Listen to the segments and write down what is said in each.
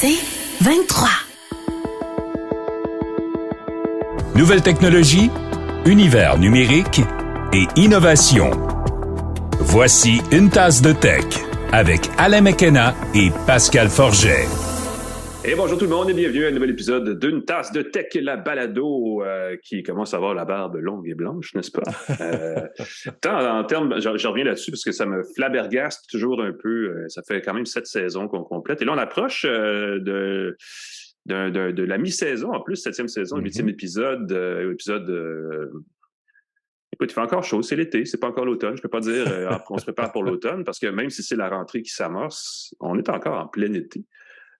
C'est 23. Nouvelles technologies, univers numérique et innovation. Voici une tasse de tech avec Alain McKenna et Pascal Forget. Et bonjour tout le monde et bienvenue à un nouvel épisode d'une tasse de tech, la balado qui commence à avoir la barbe longue et blanche, n'est-ce pas? Tant en termes, je reviens là-dessus parce que ça me flabbergaste toujours un peu. Ça fait quand même 7 saisons qu'on complète. Et là, on approche de la mi-saison, en plus, 7e saison, 8e épisode. Écoute, il fait encore chaud, c'est l'été, c'est pas encore l'automne. Je peux pas dire qu'on se prépare pour l'automne parce que même si c'est la rentrée qui s'amorce, on est encore en plein été.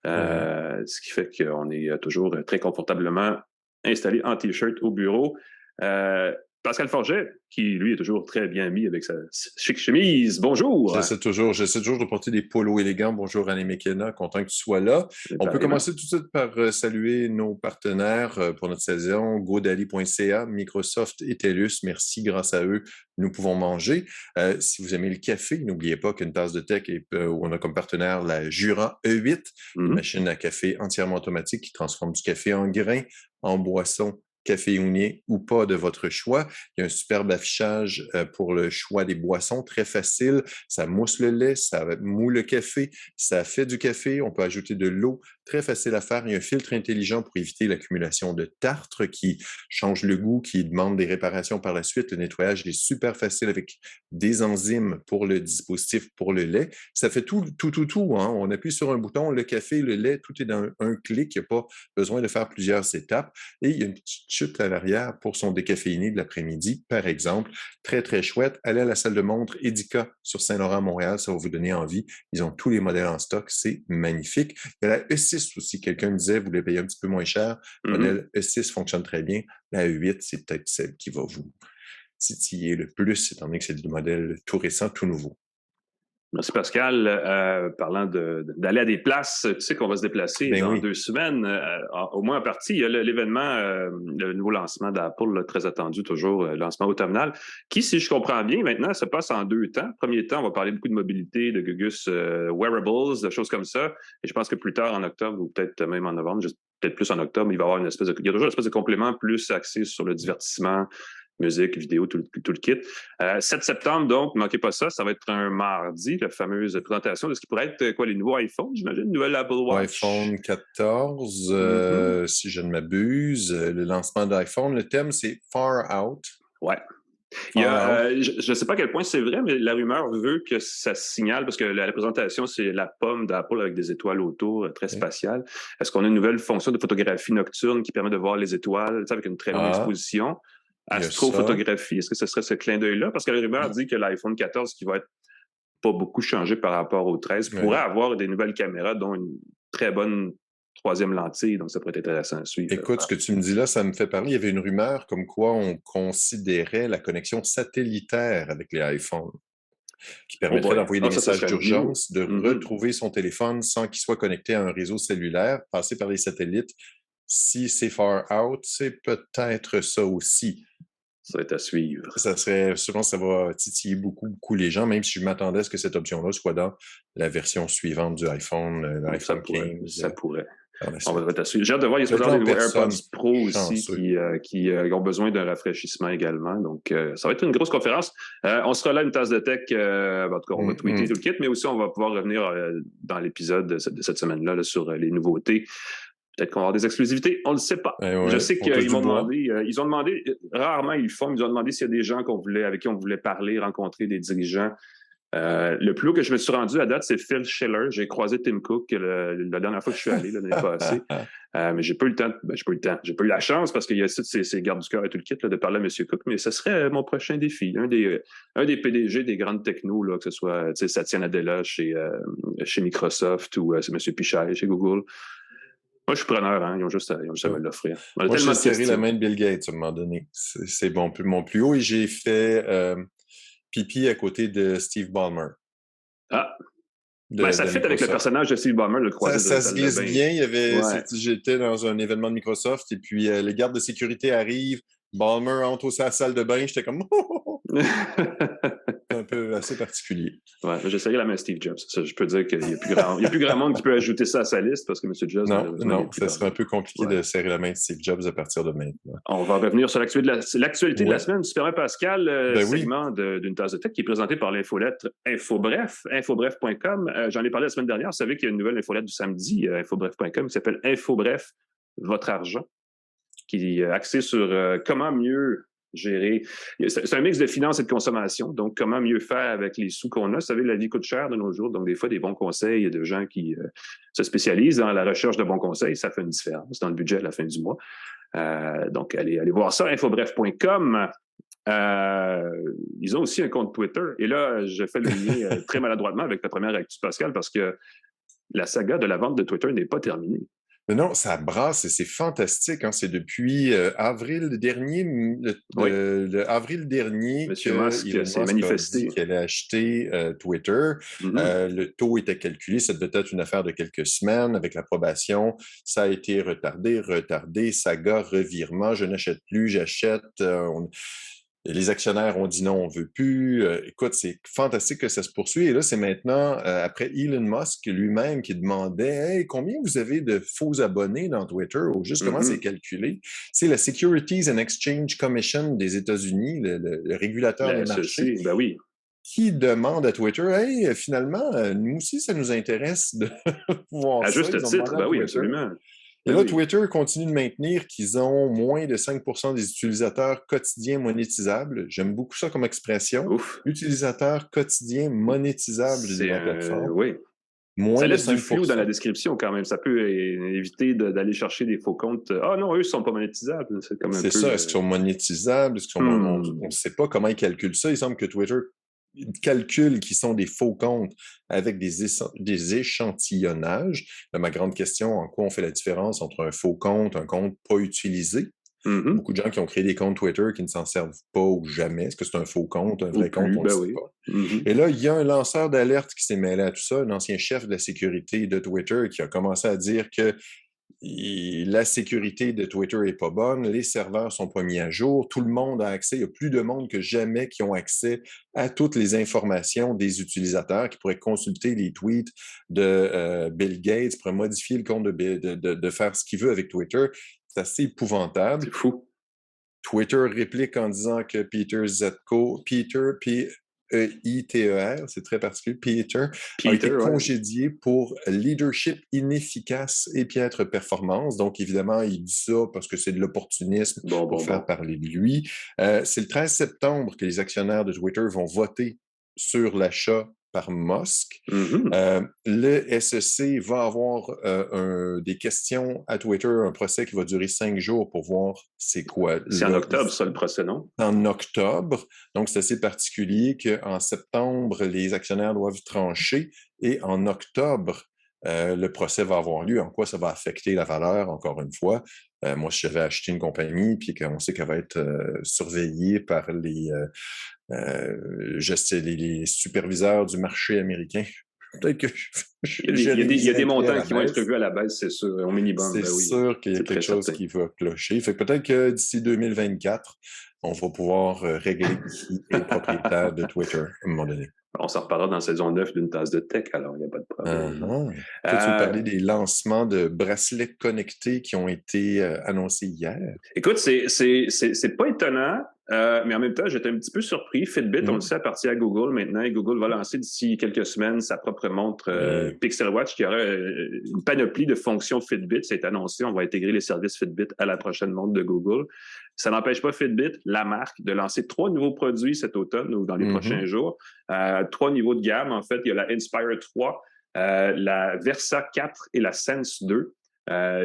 Ce qui fait qu'on est toujours très confortablement installé en T-shirt au bureau. Pascal Forget, qui lui est toujours très bien mis avec sa chic chemise. Bonjour! J'essaie toujours de porter des polos élégants. Bonjour Alain McKenna, content que tu sois là. On peut commencer tout de suite par saluer nos partenaires pour notre saison, GoDaddy.ca, Microsoft et TELUS. Merci, grâce à eux, nous pouvons manger. Si vous aimez le café, n'oubliez pas qu'une tasse de tech, où on a comme partenaire la Jura E8, une machine à café entièrement automatique qui transforme du café en grains, en boisson caféinier ou pas de votre choix. Il y a un superbe affichage pour le choix des boissons, très facile. Ça mousse le lait, ça moule le café, ça fait du café, on peut ajouter de l'eau, très facile à faire. Il y a un filtre intelligent pour éviter l'accumulation de tartre qui change le goût, qui demande des réparations par la suite. Le nettoyage est super facile avec des enzymes pour le dispositif, pour le lait. Ça fait tout. Hein? On appuie sur un bouton, le café, le lait, tout est dans un clic. Il n'y a pas besoin de faire plusieurs étapes. Et il y a une petite chute à l'arrière pour son décaféiné de l'après-midi, par exemple. Très, très chouette. Allez à la salle de montre Edika sur Saint-Laurent-Montréal, ça va vous donner envie. Ils ont tous les modèles en stock, c'est magnifique. Il y a la E6 aussi, quelqu'un me disait, vous voulez payer un petit peu moins cher. Le modèle E6 fonctionne très bien. La E8, c'est peut-être celle qui va vous titiller le plus, étant donné que c'est du modèle tout récent, tout nouveau. Merci Pascal. Parlant d'aller à des places, tu sais qu'on va se déplacer dans 2 semaines, au moins en partie. Il y a l'événement, le nouveau lancement d'Apple, très attendu toujours, lancement automnal, qui, si je comprends bien, maintenant, se passe en 2 temps. Premier temps, on va parler beaucoup de mobilité, de Gugus Wearables, de choses comme ça. Et je pense que plus tard, en octobre, ou peut-être même en novembre, peut-être plus en octobre, il va y avoir il y a toujours une espèce de complément plus axé sur le divertissement, musique, vidéo, tout le kit. 7 septembre, donc, ne manquez pas ça. Ça va être un mardi, la fameuse présentation de ce qui pourrait être les nouveaux iPhones, j'imagine, le nouvel Apple Watch. iPhone 14, si je ne m'abuse. Le lancement d'iPhone, le thème, c'est Far Out. Ouais. Je ne sais pas à quel point c'est vrai, mais la rumeur veut que ça signale, parce que la présentation, c'est la pomme d'Apple avec des étoiles autour, très spatiale. Est-ce qu'on a une nouvelle fonction de photographie nocturne qui permet de voir les étoiles, avec une très longue exposition? Astrophotographie, est-ce que ce serait ce clin d'œil-là? Parce que la rumeur dit que l'iPhone 14, qui va être pas beaucoup changé par rapport au 13, pourrait avoir des nouvelles caméras, dont une très bonne 3e lentille, donc ça pourrait être intéressant à suivre. Écoute, ce que tu me dis là, ça me fait parler. Il y avait une rumeur comme quoi on considérait la connexion satellitaire avec les iPhones, qui permettrait d'envoyer des messages d'urgence, de retrouver son téléphone sans qu'il soit connecté à un réseau cellulaire, passer par les satellites. Si c'est Far Out, c'est peut-être ça aussi. Ça va être à suivre. Souvent, ça va titiller beaucoup les gens, même si je m'attendais à ce que cette option-là soit dans la version suivante du iPhone, l'iPhone 15. Ça pourrait. On va être à suivre. J'ai hâte de voir, il y a des nouveaux AirPods Pro aussi qui ont besoin d'un rafraîchissement également. Donc, ça va être une grosse conférence. On sera là, une tasse de tech. En tout cas, on va tweeter tout le kit, mais aussi, on va pouvoir revenir dans l'épisode de cette semaine-là sur les nouveautés. Peut-être qu'on va avoir des exclusivités, on ne le sait pas. Je sais qu'ils m'ont demandé, ils ont demandé, rarement ils le font, ils nous ont demandé s'il y a des gens avec qui on voulait parler, rencontrer des dirigeants. Le plus haut que je me suis rendu à date, c'est Phil Schiller. J'ai croisé Tim Cook la dernière fois que je suis allé, l'année passée. Mais j'ai pas eu le temps. J'ai pas eu la chance parce qu'il y a ces gardes du corps et tout le kit de parler à M. Cook. Mais ce serait mon prochain défi. Un des PDG des grandes technos, là, que ce soit Satya Nadella chez Microsoft ou c'est M. Pichai chez Google. Moi, je suis preneur, hein. Ils ont juste à me l'offrir. Moi, j'ai serré la main de Bill Gates à un moment donné. C'est mon plus haut et j'ai fait pipi à côté de Steve Ballmer. Ah! Ça fit avec le personnage de Steve Ballmer, le croisé ça se glisse bien. J'étais dans un événement de Microsoft et puis les gardes de sécurité arrivent. Ballmer entre au sa salle de bain. J'étais comme... C'est un peu assez particulier. Ouais, j'essaierai la main Steve Jobs. Ça, je peux dire qu'il n'y a plus grand monde qui peut ajouter ça à sa liste parce que M. Jobs... Non, ça serait un peu compliqué de serrer la main de Steve Jobs à partir de maintenant. On va revenir sur l'actualité de la semaine. Tu permets, Pascal, segment d'une tasse de tech qui est présenté par l'infolettre InfoBref, infobref.com. J'en ai parlé la semaine dernière. Vous savez qu'il y a une nouvelle infolettre du samedi, infobref.com, qui s'appelle InfoBref, votre argent, qui est axée sur comment mieux gérer. C'est un mix de finances et de consommation. Donc, comment mieux faire avec les sous qu'on a. Vous savez, la vie coûte cher de nos jours. Donc, des fois, des bons conseils de gens qui se spécialisent dans la recherche de bons conseils, ça fait une différence dans le budget à la fin du mois. Donc, allez voir ça, infobref.com. Ils ont aussi un compte Twitter. Et là, je fais le lien très maladroitement avec ta première actu, Pascal, parce que la saga de la vente de Twitter n'est pas terminée. Mais non, ça brasse et c'est fantastique. Hein. C'est depuis avril dernier, avril dernier Monsieur Musk s'est manifesté qu'elle a acheté Twitter. Le taux était calculé, ça devait être une affaire de quelques semaines avec l'approbation. Ça a été retardé, saga, revirement. Je n'achète plus, j'achète. Les actionnaires ont dit non, on ne veut plus. Écoute, c'est fantastique que ça se poursuit. Et là, c'est maintenant, après Elon Musk lui-même qui demandait hey, combien vous avez de faux abonnés dans Twitter ou juste comment c'est calculé. C'est la Securities and Exchange Commission des États-Unis, le régulateur des marchés. Ben oui. Qui demande à Twitter, hey, finalement, nous aussi, ça nous intéresse de voir ça. À juste titre, ben oui, absolument. Et là, Twitter continue de maintenir qu'ils ont moins de 5% des utilisateurs quotidiens monétisables. J'aime beaucoup ça comme expression. Utilisateurs quotidiens monétisables de la plateforme. Oui. Ça laisse du flou dans la description quand même. Ça peut éviter d'aller chercher des faux comptes. Ah non, eux, ils ne sont pas monétisables. C'est ça. Est-ce qu'ils sont monétisables? On ne sait pas comment ils calculent ça. Il semble que Twitter calculs qui sont des faux comptes avec des échantillonnages. Là, ma grande question, en quoi on fait la différence entre un faux compte, un compte pas utilisé? Beaucoup de gens qui ont créé des comptes Twitter qui ne s'en servent pas ou jamais. Est-ce que c'est un faux compte, un vrai compte? On ne sait pas. Et là, il y a un lanceur d'alerte qui s'est mêlé à tout ça, un ancien chef de la sécurité de Twitter qui a commencé à dire que la sécurité de Twitter n'est pas bonne, les serveurs ne sont pas mis à jour, tout le monde a accès, il y a plus de monde que jamais qui ont accès à toutes les informations des utilisateurs, qui pourraient consulter les tweets de Bill Gates, pourraient modifier le compte de faire ce qu'il veut avec Twitter. C'est assez épouvantable. C'est fou. Twitter réplique en disant que Peter Zetko, E-I-T-E-R, c'est très particulier, Peter a été congédié pour leadership inefficace et piètre performance. Donc, évidemment, il dit ça parce que c'est de l'opportunisme pour faire parler de lui. C'est le 13 septembre que les actionnaires de Twitter vont voter sur l'achat par Musk. Le SEC va avoir des questions à Twitter, un procès qui va durer 5 jours pour voir c'est quoi. C'est en octobre, ça, le procès, non? En octobre. Donc, c'est assez particulier qu'en septembre, les actionnaires doivent trancher et en octobre, le procès va avoir lieu. En quoi ça va affecter la valeur, encore une fois? Moi, si j'avais acheté une compagnie puis qu'on sait qu'elle va être surveillée par les superviseurs du marché américain, peut-être que il y a des montants qui vont être revus à la baisse, c'est sûr, au minimum. C'est sûr qu'il y a quelque chose qui va clocher. Fait que peut-être que d'ici 2024, on va pouvoir régler qui est propriétaire de Twitter à un moment donné. On s'en reparlera dans la saison 9 d'une tasse de tech, alors il n'y a pas de problème. Tu veux parler des lancements de bracelets connectés qui ont été annoncés hier? Écoute, c'est pas étonnant, mais en même temps, j'étais un petit peu surpris. Fitbit, on le sait, appartient à Google maintenant, et Google va lancer d'ici quelques semaines sa propre montre Pixel Watch qui aura une panoplie de fonctions Fitbit. C'est annoncé, on va intégrer les services Fitbit à la prochaine montre de Google. Ça n'empêche pas Fitbit, la marque, de lancer 3 nouveaux produits cet automne ou dans les prochains jours. 3 niveaux de gamme, en fait. Il y a la Inspire 3, la Versa 4 et la Sense 2.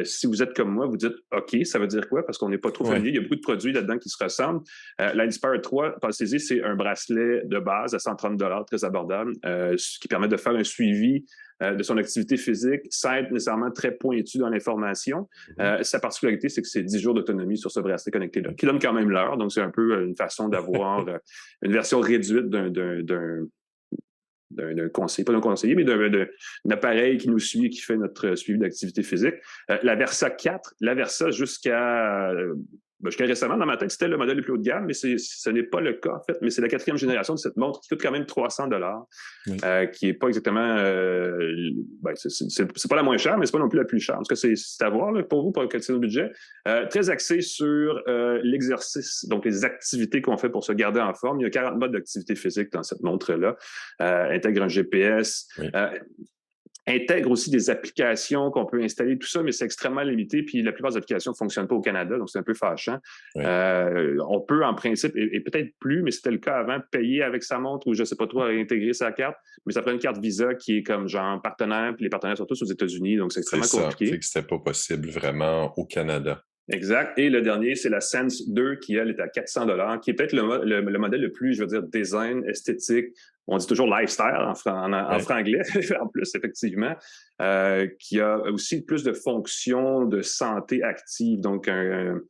Si vous êtes comme moi, vous dites « OK, ça veut dire quoi? » Parce qu'on n'est pas trop familier. Il y a beaucoup de produits là-dedans qui se ressemblent. L'Inspire 3, pensez-y, c'est un bracelet de base à 130 $, très abordable, qui permet de faire un suivi de son activité physique sans être nécessairement très pointu dans l'information. Sa particularité, c'est que c'est 10 jours d'autonomie sur ce bracelet connecté-là, qui donne quand même l'heure. Donc, c'est un peu une façon d'avoir une version réduite d'un conseiller, pas d'un conseiller, mais d'un appareil qui nous suit et qui fait notre suivi d'activité physique. La Versa 4, la Versa jusqu'à jusqu'à récemment, dans ma tête, c'était le modèle le plus haut de gamme, mais ce n'est pas le cas, en fait. Mais c'est la 4e génération de cette montre qui coûte quand même $300, qui n'est pas exactement... c'est pas la moins chère, mais c'est pas non plus la plus chère. En tout cas, c'est à voir là, pour vous, pour calculer notre budget. Très axé sur l'exercice, donc les activités qu'on fait pour se garder en forme. Il y a 40 modes d'activité physique dans cette montre-là. Intègre un GPS. Oui. Intègre aussi des applications qu'on peut installer, tout ça, mais c'est extrêmement limité, puis la plupart des applications ne fonctionnent pas au Canada, donc c'est un peu fâchant. Oui. On peut, en principe, et peut-être plus, mais c'était le cas avant, payer avec sa montre ou je ne sais pas trop, intégrer sa carte, mais ça prend une carte Visa qui est comme genre partenaire, puis les partenaires sont tous aux États-Unis, donc c'est extrêmement compliqué. C'est que c'était pas possible vraiment au Canada. Exact. Et le dernier, c'est la Sense 2 qui, elle, est à $400, qui est peut-être le modèle le plus, je veux dire, design, esthétique. On dit toujours lifestyle en franglais, en plus, effectivement, qui a aussi plus de fonctions de santé active, donc un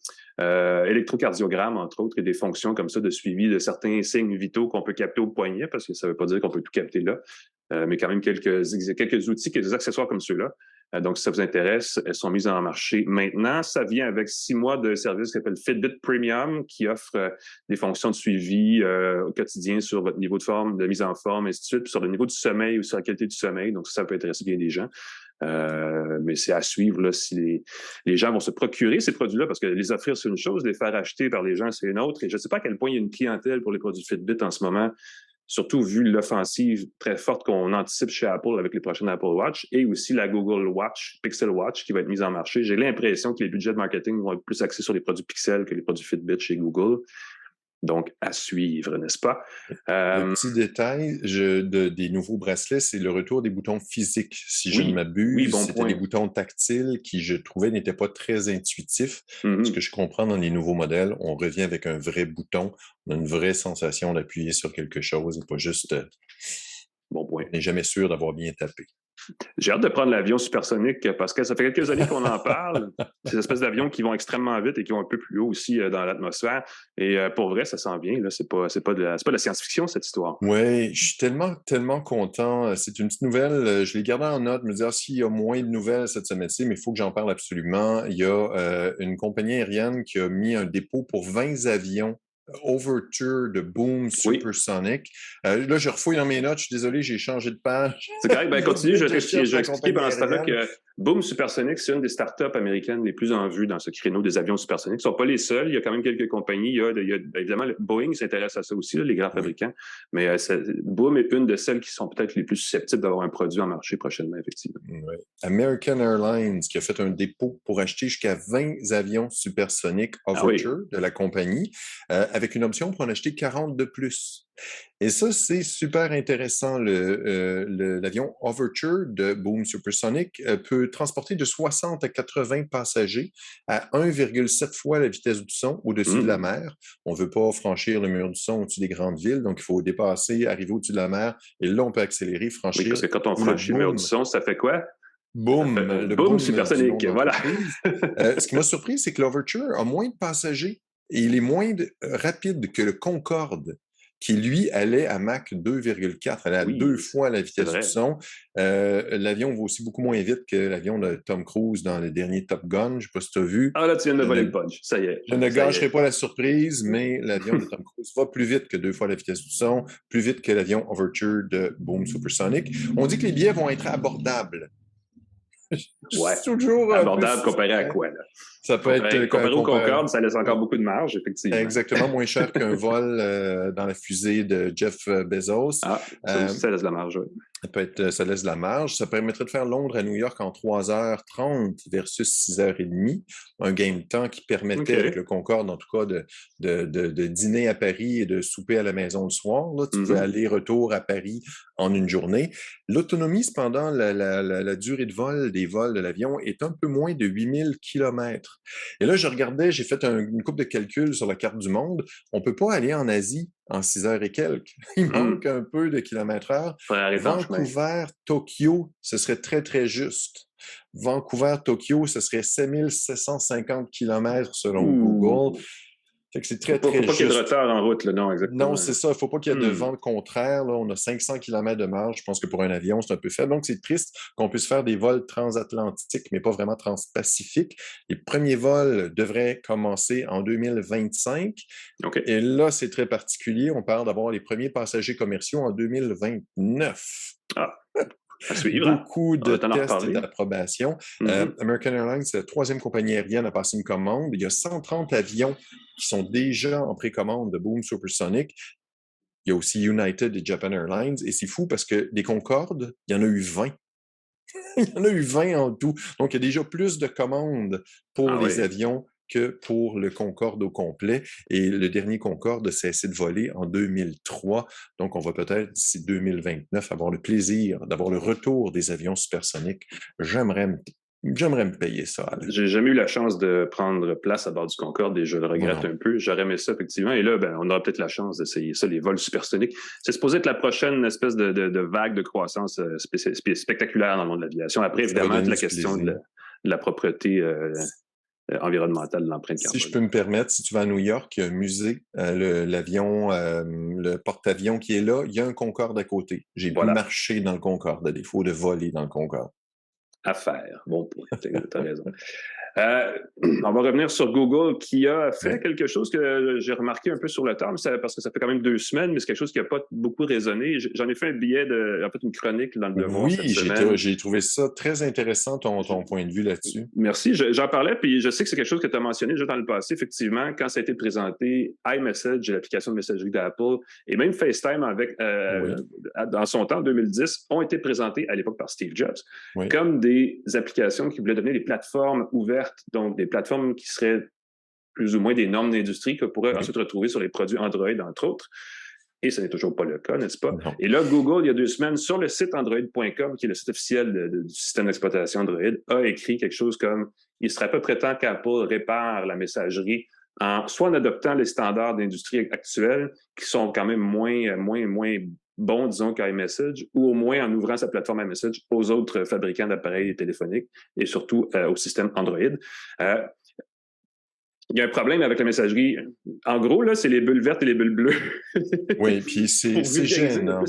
électrocardiogramme, entre autres, et des fonctions comme ça de suivi de certains signes vitaux qu'on peut capter au poignet, parce que ça ne veut pas dire qu'on peut tout capter là, mais quand même quelques outils, quelques accessoires comme ceux-là. Donc, si ça vous intéresse, elles sont mises en marché maintenant. Ça vient avec 6 mois de service qui s'appelle Fitbit Premium, qui offre des fonctions de suivi au quotidien sur votre niveau de forme, de mise en forme, et ainsi de suite, puis sur le niveau du sommeil ou sur la qualité du sommeil. Donc, ça peut intéresser bien des gens. Mais c'est à suivre là, si les gens vont se procurer ces produits-là, parce que les offrir, c'est une chose, les faire acheter par les gens, c'est une autre. Et je ne sais pas à quel point il y a une clientèle pour les produits Fitbit en ce moment, surtout vu l'offensive très forte qu'on anticipe chez Apple avec les prochaines Apple Watch et aussi la Google Watch, Pixel Watch, qui va être mise en marché. J'ai l'impression que les budgets de marketing vont être plus axés sur les produits Pixel que les produits Fitbit chez Google. Donc, à suivre, n'est-ce pas? Le petit détail des nouveaux bracelets, c'est le retour des boutons physiques. Si je ne m'abuse, c'était des boutons tactiles qui, je trouvais, n'étaient pas très intuitifs. Ce que je comprends dans les nouveaux modèles, on revient avec un vrai bouton. On a une vraie sensation d'appuyer sur quelque chose et pas juste... Bon point. On n'est jamais sûr d'avoir bien tapé. J'ai hâte de prendre l'avion supersonique parce que ça fait quelques années qu'on en parle. Ces espèces d'avions qui vont extrêmement vite et qui vont un peu plus haut aussi dans l'atmosphère. Et pour vrai, ça s'en vient. Là. C'est pas de la science-fiction, cette histoire. Oui, je suis tellement content. C'est une petite nouvelle. Je l'ai gardée en note, me dire s'il y a moins de nouvelles cette semaine-ci, mais il faut que j'en parle absolument. Il y a une compagnie aérienne qui a mis un dépôt pour 20 avions Overture de Boom Supersonic. Là, je refouille dans mes notes. Je suis désolé, j'ai changé de page. C'est correct. Ben, continue. Je vais expliquer pendant ce temps-là que Boom Supersonic, c'est une des startups américaines les plus en vue dans ce créneau des avions supersoniques. Ils ne sont pas les seuls. Il y a quand même quelques compagnies. Il y a évidemment, Boeing s'intéresse à ça aussi, là, les grands fabricants. Mais Boom est une de celles qui sont peut-être les plus susceptibles d'avoir un produit en marché prochainement, effectivement. Oui. American Airlines qui a fait un dépôt pour acheter jusqu'à 20 avions supersoniques Overture de la compagnie, avec une option pour en acheter 40 de plus. Et ça, c'est super intéressant. L'avion Overture de Boom Supersonic peut transporter de 60 à 80 passagers à 1,7 fois la vitesse du son au-dessus de la mer. On ne veut pas franchir le mur du son au-dessus des grandes villes, donc il faut dépasser, arriver au-dessus de la mer, et là, on peut accélérer, franchir. Oui, parce que quand on franchit le mur du son, ça fait quoi? Boom! Le boom supersonique, voilà. Ce qui m'a surpris, c'est que l'Overture a moins de passagers et il est moins rapide que le Concorde, qui, lui, allait à Mach 2,4, allait à 2 fois la vitesse du son. L'avion va aussi beaucoup moins vite que l'avion de Tom Cruise dans le dernier Top Gun. Je ne sais pas si tu as vu. Ah là, tu viens de voler le punch. Ça y est. Je ne gâcherai pas la surprise, mais l'avion de Tom Cruise va plus vite que 2 fois la vitesse du son, plus vite que l'avion Overture de Boom Supersonic. On dit que les billets vont être abordables. Ouais. Toujours abordable comparé à quoi, là? Ça peut être comparé au Concorde, ça laisse encore beaucoup de marge, effectivement. Exactement, moins cher qu'un vol dans la fusée de Jeff Bezos. Ah, ça aussi, ça laisse de la marge, oui. Ça laisse de la marge. Ça permettrait de faire Londres à New York en 3h30 versus 6h30. Un gain de temps qui permettait, avec le Concorde, en tout cas, de dîner à Paris et de souper à la maison le soir. Là, tu peux aller-retour à Paris en une journée. L'autonomie, cependant, la durée de vol des vols de l'avion est un peu moins de 8000 km. Et là, je regardais, j'ai fait une couple de calculs sur la carte du monde. On ne peut pas aller en Asie en 6 heures et quelques. Il manque un peu de kilomètres-heure. Vancouver-Tokyo, ce serait très, très juste. Vancouver-Tokyo, ce serait 7750 km selon Google. Fait que c'est très, très juste. Il ne faut pas qu'il y ait de retard en route, là, non, exactement. Non, c'est ça. Il ne faut pas qu'il y ait de vent contraire. Là. On a 500 km de marge. Je pense que pour un avion, c'est un peu faible. Donc, c'est triste qu'on puisse faire des vols transatlantiques, mais pas vraiment transpacifiques. Les premiers vols devraient commencer en 2025. Okay. Et là, c'est très particulier. On parle d'avoir les premiers passagers commerciaux en 2029. Ah. À suivre. Beaucoup de tests et d'approbation. American Airlines, c'est la 3e compagnie aérienne à passer une commande. Il y a 130 avions qui sont déjà en précommande de Boom Supersonic. Il y a aussi United et Japan Airlines. Et c'est fou parce que des Concorde, il y en a eu 20. Il y en a eu 20 en tout. Donc, il y a déjà plus de commandes pour les avions que pour le Concorde au complet. Et le dernier Concorde a cessé de voler en 2003. Donc, on va peut-être, d'ici 2029, avoir le plaisir d'avoir le retour des avions supersoniques. J'aimerais me payer ça. Alain. J'ai jamais eu la chance de prendre place à bord du Concorde et je le regrette un peu. J'aurais aimé ça, effectivement. Et là, on aura peut-être la chance d'essayer ça, les vols supersoniques. C'est supposé être la prochaine espèce de vague de croissance spectaculaire dans le monde de l'aviation. Après, évidemment, la question de la propreté environnementale de l'empreinte carbone. Si je peux me permettre, si tu vas à New York, il y a un musée, l'avion, le porte-avions qui est là, il y a un Concorde à côté. J'ai pu marcher dans le Concorde, à défaut de voler dans le Concorde. À faire. Bon point, t'as raison. On va revenir sur Google qui a fait quelque chose que j'ai remarqué un peu sur le temps, parce que ça fait quand même 2 semaines, mais c'est quelque chose qui n'a pas beaucoup résonné. J'en ai fait un billet, une chronique dans le Devoir cette semaine. J'ai trouvé ça très intéressant, ton point de vue là-dessus. Merci. J'en parlais, puis je sais que c'est quelque chose que tu as mentionné déjà dans le passé. Effectivement, quand ça a été présenté, iMessage, l'application de messagerie d'Apple, et même FaceTime dans son temps, en 2010, ont été présentés à l'époque par Steve Jobs comme des applications qui voulaient devenir des plateformes ouvertes, donc des plateformes qui seraient plus ou moins des normes d'industrie qu'on pourrait ensuite retrouver sur les produits Android, entre autres. Et ce n'est toujours pas le cas, n'est-ce pas? Non. Et là, Google, il y a 2 semaines, sur le site android.com, qui est le site officiel du système d'exploitation Android, a écrit quelque chose comme « Il serait à peu près temps qu'Apple répare la messagerie soit en adoptant les standards d'industrie actuels, qui sont quand même moins bon, disons, qu'iMessage, ou au moins en ouvrant sa plateforme iMessage aux autres fabricants d'appareils téléphoniques et surtout au système Android. Il y a un problème avec la messagerie. En gros, là, c'est les bulles vertes et les bulles bleues. Oui, puis c'est gênant.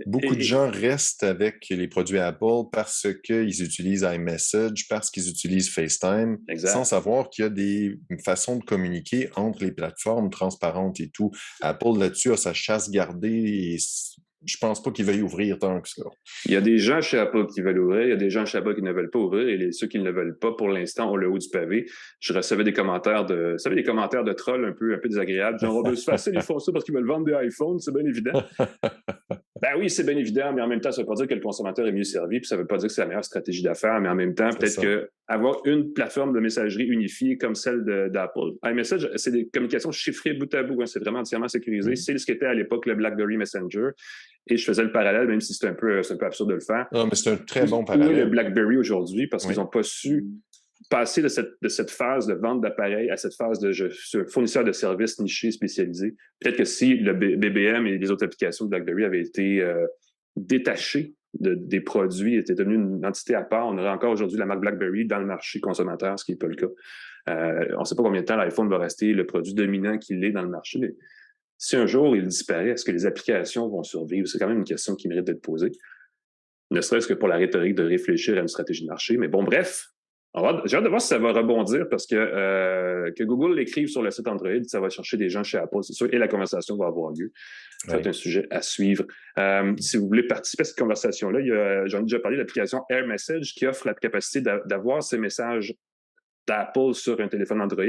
Beaucoup de gens restent avec les produits Apple parce qu'ils utilisent iMessage, parce qu'ils utilisent FaceTime, sans savoir qu'il y a des façons de communiquer entre les plateformes transparentes et tout. Apple, là-dessus, a sa chasse gardée et je pense pas qu'ils veuillent ouvrir tant que ça. Il y a des gens chez Apple qui veulent ouvrir, il y a des gens chez Apple qui ne veulent pas ouvrir, et ceux qui ne le veulent pas, pour l'instant, ont le haut du pavé. Je recevais des commentaires de trolls un peu désagréables. Genre, c'est facile, ils font ça parce qu'ils veulent vendre des iPhones, c'est bien évident. Ben oui, c'est bien évident, mais en même temps, ça ne veut pas dire que le consommateur est mieux servi, puis ça ne veut pas dire que c'est la meilleure stratégie d'affaires, mais en même temps, peut-être qu'avoir une plateforme de messagerie unifiée comme celle d'Apple. iMessage, c'est des communications chiffrées bout à bout, c'est vraiment entièrement sécurisé. C'est ce qu'était à l'époque le BlackBerry Messenger. Et je faisais le parallèle, même si c'est un peu absurde de le faire. Non, mais c'est un très bon parallèle. Le BlackBerry aujourd'hui, parce qu'ils n'ont pas su passer de cette phase de vente d'appareils à cette phase de fournisseur de services nichés spécialisés. Peut-être que si le BBM et les autres applications de BlackBerry avaient été détachées des produits, étaient devenues une entité à part, on aurait encore aujourd'hui la marque BlackBerry dans le marché consommateur, ce qui n'est pas le cas. On ne sait pas combien de temps l'iPhone va rester le produit dominant qu'il est dans le marché, mais si un jour il disparaît, est-ce que les applications vont survivre? C'est quand même une question qui mérite d'être posée. Ne serait-ce que pour la rhétorique de réfléchir à une stratégie de marché. Mais bon, bref, j'ai hâte de voir si ça va rebondir parce que Google l'écrive sur le site Android, ça va chercher des gens chez Apple, c'est sûr, et la conversation va avoir lieu. Ça va être un sujet à suivre. Si vous voulez participer à cette conversation-là, j'en ai déjà parlé, l'application AirMessage qui offre la capacité d'avoir ces messages d'Apple sur un téléphone Android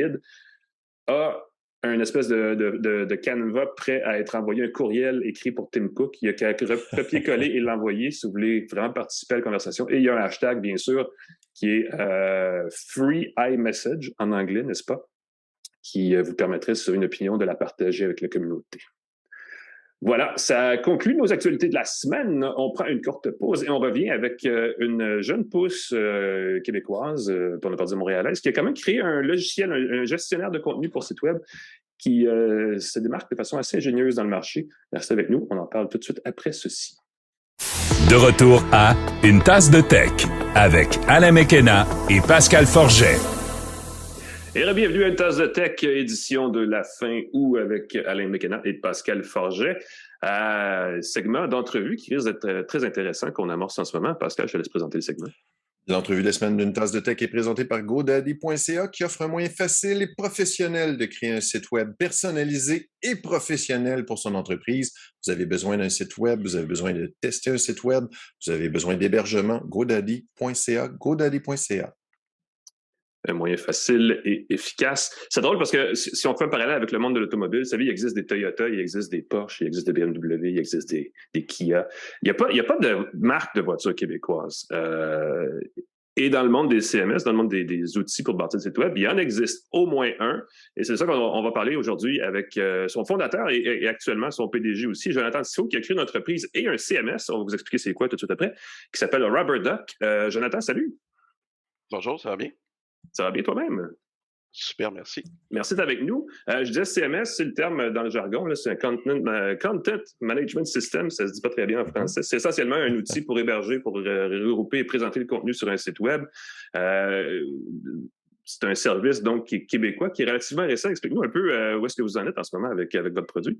a un espèce de canevas prêt à être envoyé, un courriel écrit pour Tim Cook. Il y a qu'à copier-coller et l'envoyer si vous voulez vraiment participer à la conversation. Et il y a un hashtag, bien sûr, qui est Free iMessage en anglais, n'est-ce pas? Qui vous permettrait, si vous avez une opinion, de la partager avec la communauté. Voilà, ça conclut nos actualités de la semaine. On prend une courte pause et on revient avec une jeune pousse québécoise, pour ne pas dire montréalaise, qui a quand même créé un logiciel, un gestionnaire de contenu pour site web qui se démarque de façon assez ingénieuse dans le marché. Restez avec nous, on en parle tout de suite après ceci. De retour à Une tasse de tech avec Alain McKenna et Pascal Forget. Et bienvenue à une tasse de tech, édition de la fin août avec Alain McKenna et Pascal Forget. Segment d'entrevue qui risque d'être très intéressant qu'on amorce en ce moment. Pascal, je te laisse présenter le segment. L'entrevue de la semaine d'une tasse de tech est présentée par GoDaddy.ca qui offre un moyen facile et professionnel de créer un site web personnalisé et professionnel pour son entreprise. Vous avez besoin d'un site web, vous avez besoin de tester un site web, vous avez besoin d'hébergement. GoDaddy.ca, GoDaddy.ca. Un moyen facile et efficace. C'est drôle parce que si on fait un parallèle avec le monde de l'automobile, vous savez, il existe des Toyota, il existe des Porsche, il existe des BMW, il existe des Kia. Il n'y a pas de marque de voitures québécoises. Et dans le monde des CMS, dans le monde des outils pour bâtir le site web, il y en existe au moins un. Et c'est ça qu'on va parler aujourd'hui avec son fondateur et actuellement son PDG aussi, Jonathan Tissot, qui a créé une entreprise et un CMS. On va vous expliquer c'est quoi tout de suite après, qui s'appelle Rubberduck. Jonathan, salut. Bonjour, ça va bien? Ça va bien toi-même? Super, merci. Merci d'être avec nous. Je disais CMS, c'est le terme dans le jargon, là, c'est un Content Management System, ça se dit pas très bien en français. C'est essentiellement un outil pour héberger, pour regrouper et présenter le contenu sur un site web. C'est un service donc qui est québécois, qui est relativement récent. Explique-nous un peu où est-ce que vous en êtes en ce moment avec votre produit.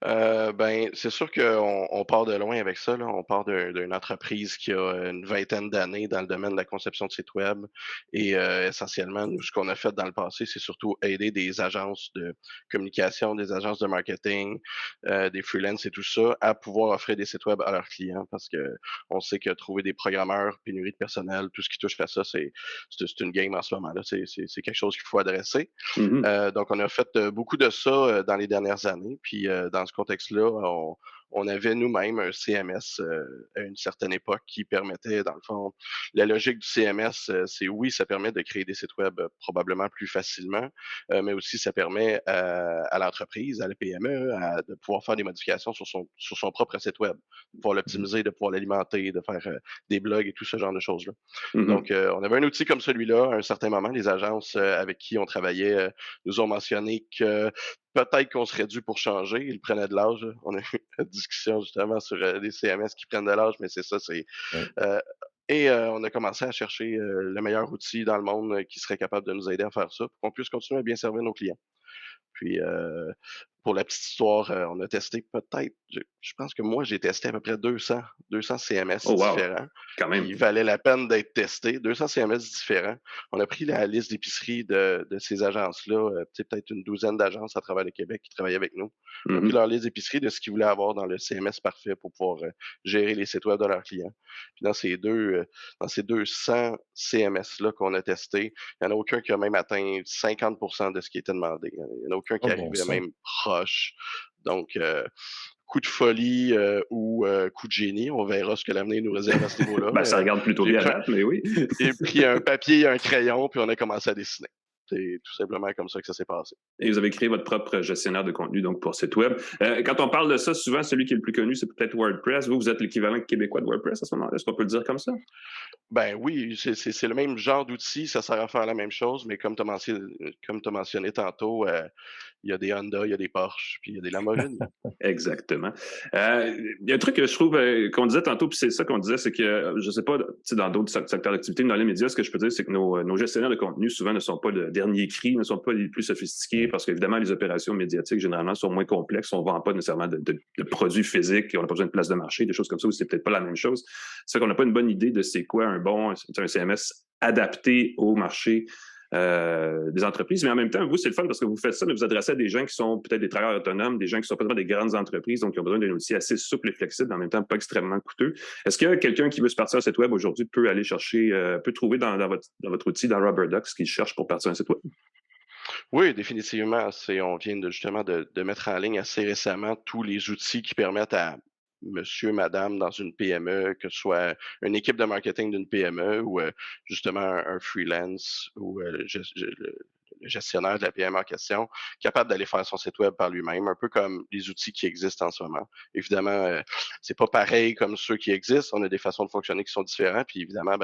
C'est sûr qu'on part de loin avec ça, là. On part d'une entreprise qui a une vingtaine d'années dans le domaine de la conception de sites web. Et essentiellement, nous, ce qu'on a fait dans le passé, c'est surtout aider des agences de communication, des agences de marketing, des freelances et tout ça, à pouvoir offrir des sites web à leurs clients. Parce que on sait que trouver des programmeurs, pénurie de personnel, tout ce qui touche à ça, c'est une game en ce moment là. C'est quelque chose qu'il faut adresser. Donc, on a fait beaucoup de ça dans les dernières années. Puis, dans ce contexte-là, on avait nous-mêmes un CMS à une certaine époque qui permettait, dans le fond, la logique du CMS, c'est oui, ça permet de créer des sites web probablement plus facilement, mais aussi ça permet à l'entreprise, à la PME, de pouvoir faire des modifications sur son propre site web, de pouvoir l'optimiser, de pouvoir l'alimenter, de faire des blogs et tout ce genre de choses-là. Donc, on avait un outil comme celui-là. À un certain moment, les agences avec qui on travaillait nous ont mentionné que peut-être qu'on serait dû pour changer. Ils prenaient de l'âge. On a eu une discussion justement sur des CMS qui prennent de l'âge, mais c'est ça, on a commencé à chercher le meilleur outil dans le monde qui serait capable de nous aider à faire ça pour qu'on puisse continuer à bien servir nos clients. Puis, pour la petite histoire, on a testé peut-être, je pense que moi, j'ai testé à peu près 200 CMS différents. Quand même. Qui valaient la peine d'être testés. 200 CMS différents. On a pris la liste d'épicerie de ces agences-là, peut-être une douzaine d'agences à travers le Québec qui travaillaient avec nous. On a pris leur liste d'épicerie de ce qu'ils voulaient avoir dans le CMS parfait pour pouvoir gérer les sites web de leurs clients. Puis dans ces 200 CMS-là qu'on a testés, il n'y en a aucun qui a même atteint 50% de ce qui était demandé. Il n'y en a aucun qui arrivait même proche. Donc, coup de folie ou coup de génie. On verra ce que l'avenir nous réserve à ce niveau-là. Ça regarde plutôt bien à date, mais oui. J'ai pris un papier et un crayon, puis on a commencé à dessiner. C'est tout simplement comme ça que ça s'est passé. Et vous avez créé votre propre gestionnaire de contenu donc pour site web. Quand on parle de ça, souvent, celui qui est le plus connu, c'est peut-être WordPress. Vous êtes l'équivalent québécois de WordPress à ce moment-là. Est-ce qu'on peut le dire comme ça? Ben oui, c'est le même genre d'outil. Ça sert à faire la même chose, mais comme tu as mentionné tantôt, il y a des Honda, il y a des Porsche, puis il y a des Lamborghini. Exactement. Il y a un truc que je trouve qu'on disait tantôt, puis c'est ça qu'on disait, c'est que, je sais pas, dans d'autres secteurs d'activité, dans les médias, ce que je peux dire, c'est que nos gestionnaires de contenu, souvent, ne sont pas le dernier cri, ne sont pas les plus sophistiqués, parce qu'évidemment, les opérations médiatiques, généralement, sont moins complexes. On ne vend pas nécessairement de produits physiques, on n'a pas besoin de place de marché, des choses comme ça, où c'est peut-être pas la même chose. C'est qu'on n'a pas une bonne idée de c'est quoi un CMS adapté au marché des entreprises, mais en même temps, vous, c'est le fun parce que vous faites ça, mais vous adressez à des gens qui sont peut-être des travailleurs autonomes, des gens qui sont peut-être des grandes entreprises, donc qui ont besoin d'un outil assez souple et flexible, mais en même temps pas extrêmement coûteux. Est-ce que quelqu'un qui veut se partir un site web aujourd'hui peut aller chercher, peut trouver dans votre outil, dans Rubberduck, ce qu'il cherche pour partir un site web? Oui, définitivement. On vient justement de mettre en ligne assez récemment tous les outils qui permettent à monsieur, madame dans une PME, que ce soit une équipe de marketing d'une PME ou justement un freelance ou le gestionnaire de la PME en question, capable d'aller faire son site web par lui-même, un peu comme les outils qui existent en ce moment. Évidemment, c'est pas pareil comme ceux qui existent. On a des façons de fonctionner qui sont différentes, puis évidemment,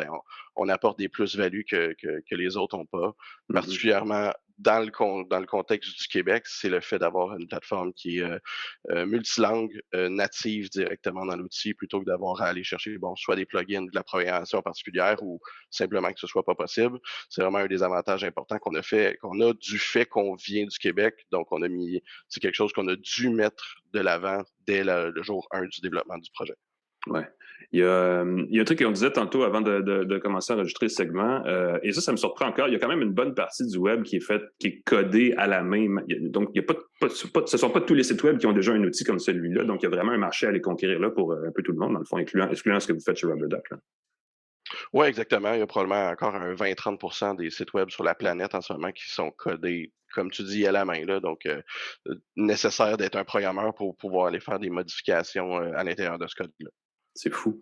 on apporte des plus-values que les autres n'ont pas, particulièrement dans le contexte du Québec, c'est le fait d'avoir une plateforme qui est multilangue, native directement dans l'outil, plutôt que d'avoir à aller chercher soit des plugins, de la programmation particulière ou simplement que ce soit pas possible. C'est vraiment un des avantages importants qu'on a du fait qu'on vient du Québec. Donc, c'est quelque chose qu'on a dû mettre de l'avant dès le jour 1 du développement du projet. Ouais. Il y a un truc qu'on disait tantôt avant de commencer à enregistrer ce segment, et ça me surprend encore. Il y a quand même une bonne partie du web qui est codée à la main. Donc, il y a ce sont pas tous les sites web qui ont déjà un outil comme celui-là. Donc, il y a vraiment un marché à aller conquérir là pour un peu tout le monde, dans le fond, excluant ce que vous faites chez RubberDuck. Oui, exactement. Il y a probablement encore un 20-30% des sites web sur la planète en ce moment qui sont codés, comme tu dis, à la main. Là. Donc, nécessaire d'être un programmeur pour pouvoir aller faire des modifications à l'intérieur de ce code-là. C'est fou.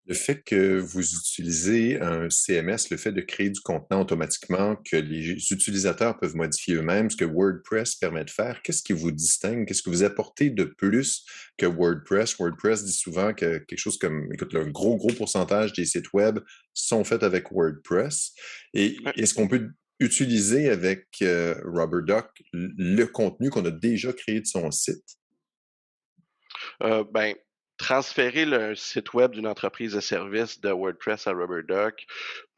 Le fait que vous utilisez un CMS, le fait de créer du contenu automatiquement, que les utilisateurs peuvent modifier eux-mêmes, ce que WordPress permet de faire, qu'est-ce qui vous distingue? Qu'est-ce que vous apportez de plus que WordPress? WordPress dit souvent que quelque chose comme, écoute, le gros pourcentage des sites web sont faits avec WordPress. Et est-ce qu'on peut utiliser avec RubberDuck le contenu qu'on a déjà créé de son site? Transférer le site web d'une entreprise de service de WordPress à RubberDuck,